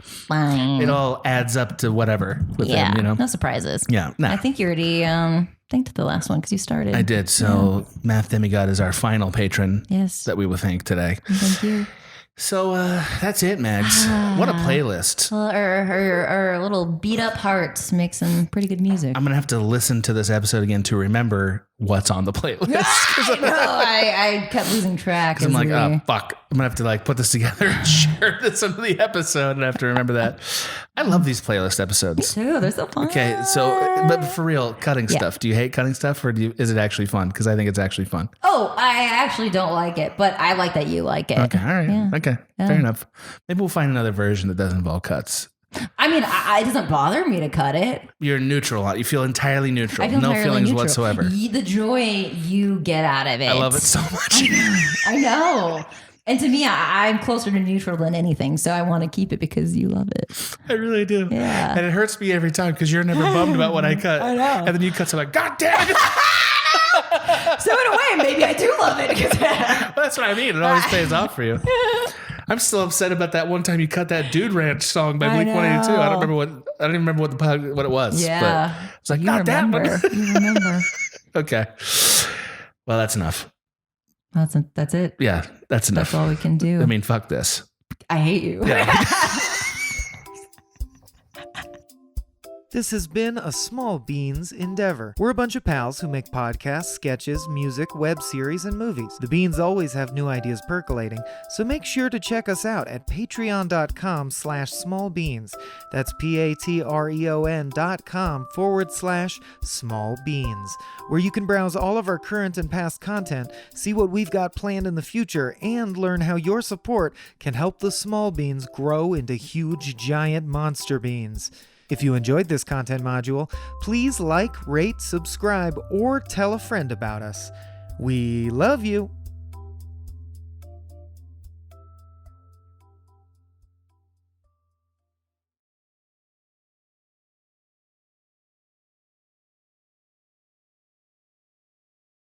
fine. It all adds up to whatever with him, you know? No surprises. Yeah. Nah. I think you already thanked the last one because you started. I did. So Math Demigod is our final patron that we will thank today. Thank you. So that's it, Mags. What a playlist. Well, our little beat up hearts make some pretty good music. I'm going to have to listen to this episode again to remember what's on the playlist. I kept losing track. I'm like, oh, fuck. I'm going to have to like put this together and share this into the episode and I have to remember that. I love these playlist episodes. Me too. They're so fun. Okay, so, but for real, cutting stuff. Do you hate cutting stuff or is it actually fun? Because I think it's actually fun. Oh, I actually don't like it, but I like that you like it. Okay, all right. Yeah. Okay, fair enough. Maybe we'll find another version that doesn't involve cuts. I mean, it doesn't bother me to cut it. You're neutral. You feel entirely neutral. I feel no entirely feelings neutral. whatsoever. The joy you get out of it. I love it so much. I know. And to me, I'm closer to neutral than anything, so I want to keep it because you love it. I really do. Yeah. And it hurts me every time because you're never bummed about what I cut. I know. And then you cut, so I'm like, God damn it. So in a way, maybe I do love it. Well, that's what I mean. It always pays off for you. I'm still upset about that one time you cut that Dude Ranch song by Blink 182. I don't even remember what it was. Yeah. But it's like, not that one. You remember. Okay. Well, that's enough. That's it. Yeah, that's enough. That's all we can do. I mean, fuck this. I hate you. Yeah. This has been a Small Beans endeavor. We're a bunch of pals who make podcasts, sketches, music, web series, and movies. The beans always have new ideas percolating, so make sure to check us out at patreon.com/smallbeans. That's patreon.com/smallbeans, where you can browse all of our current and past content, see what we've got planned in the future, and learn how your support can help the small beans grow into huge, giant monster beans. If you enjoyed this content module, please like, rate, subscribe, or tell a friend about us. We love you!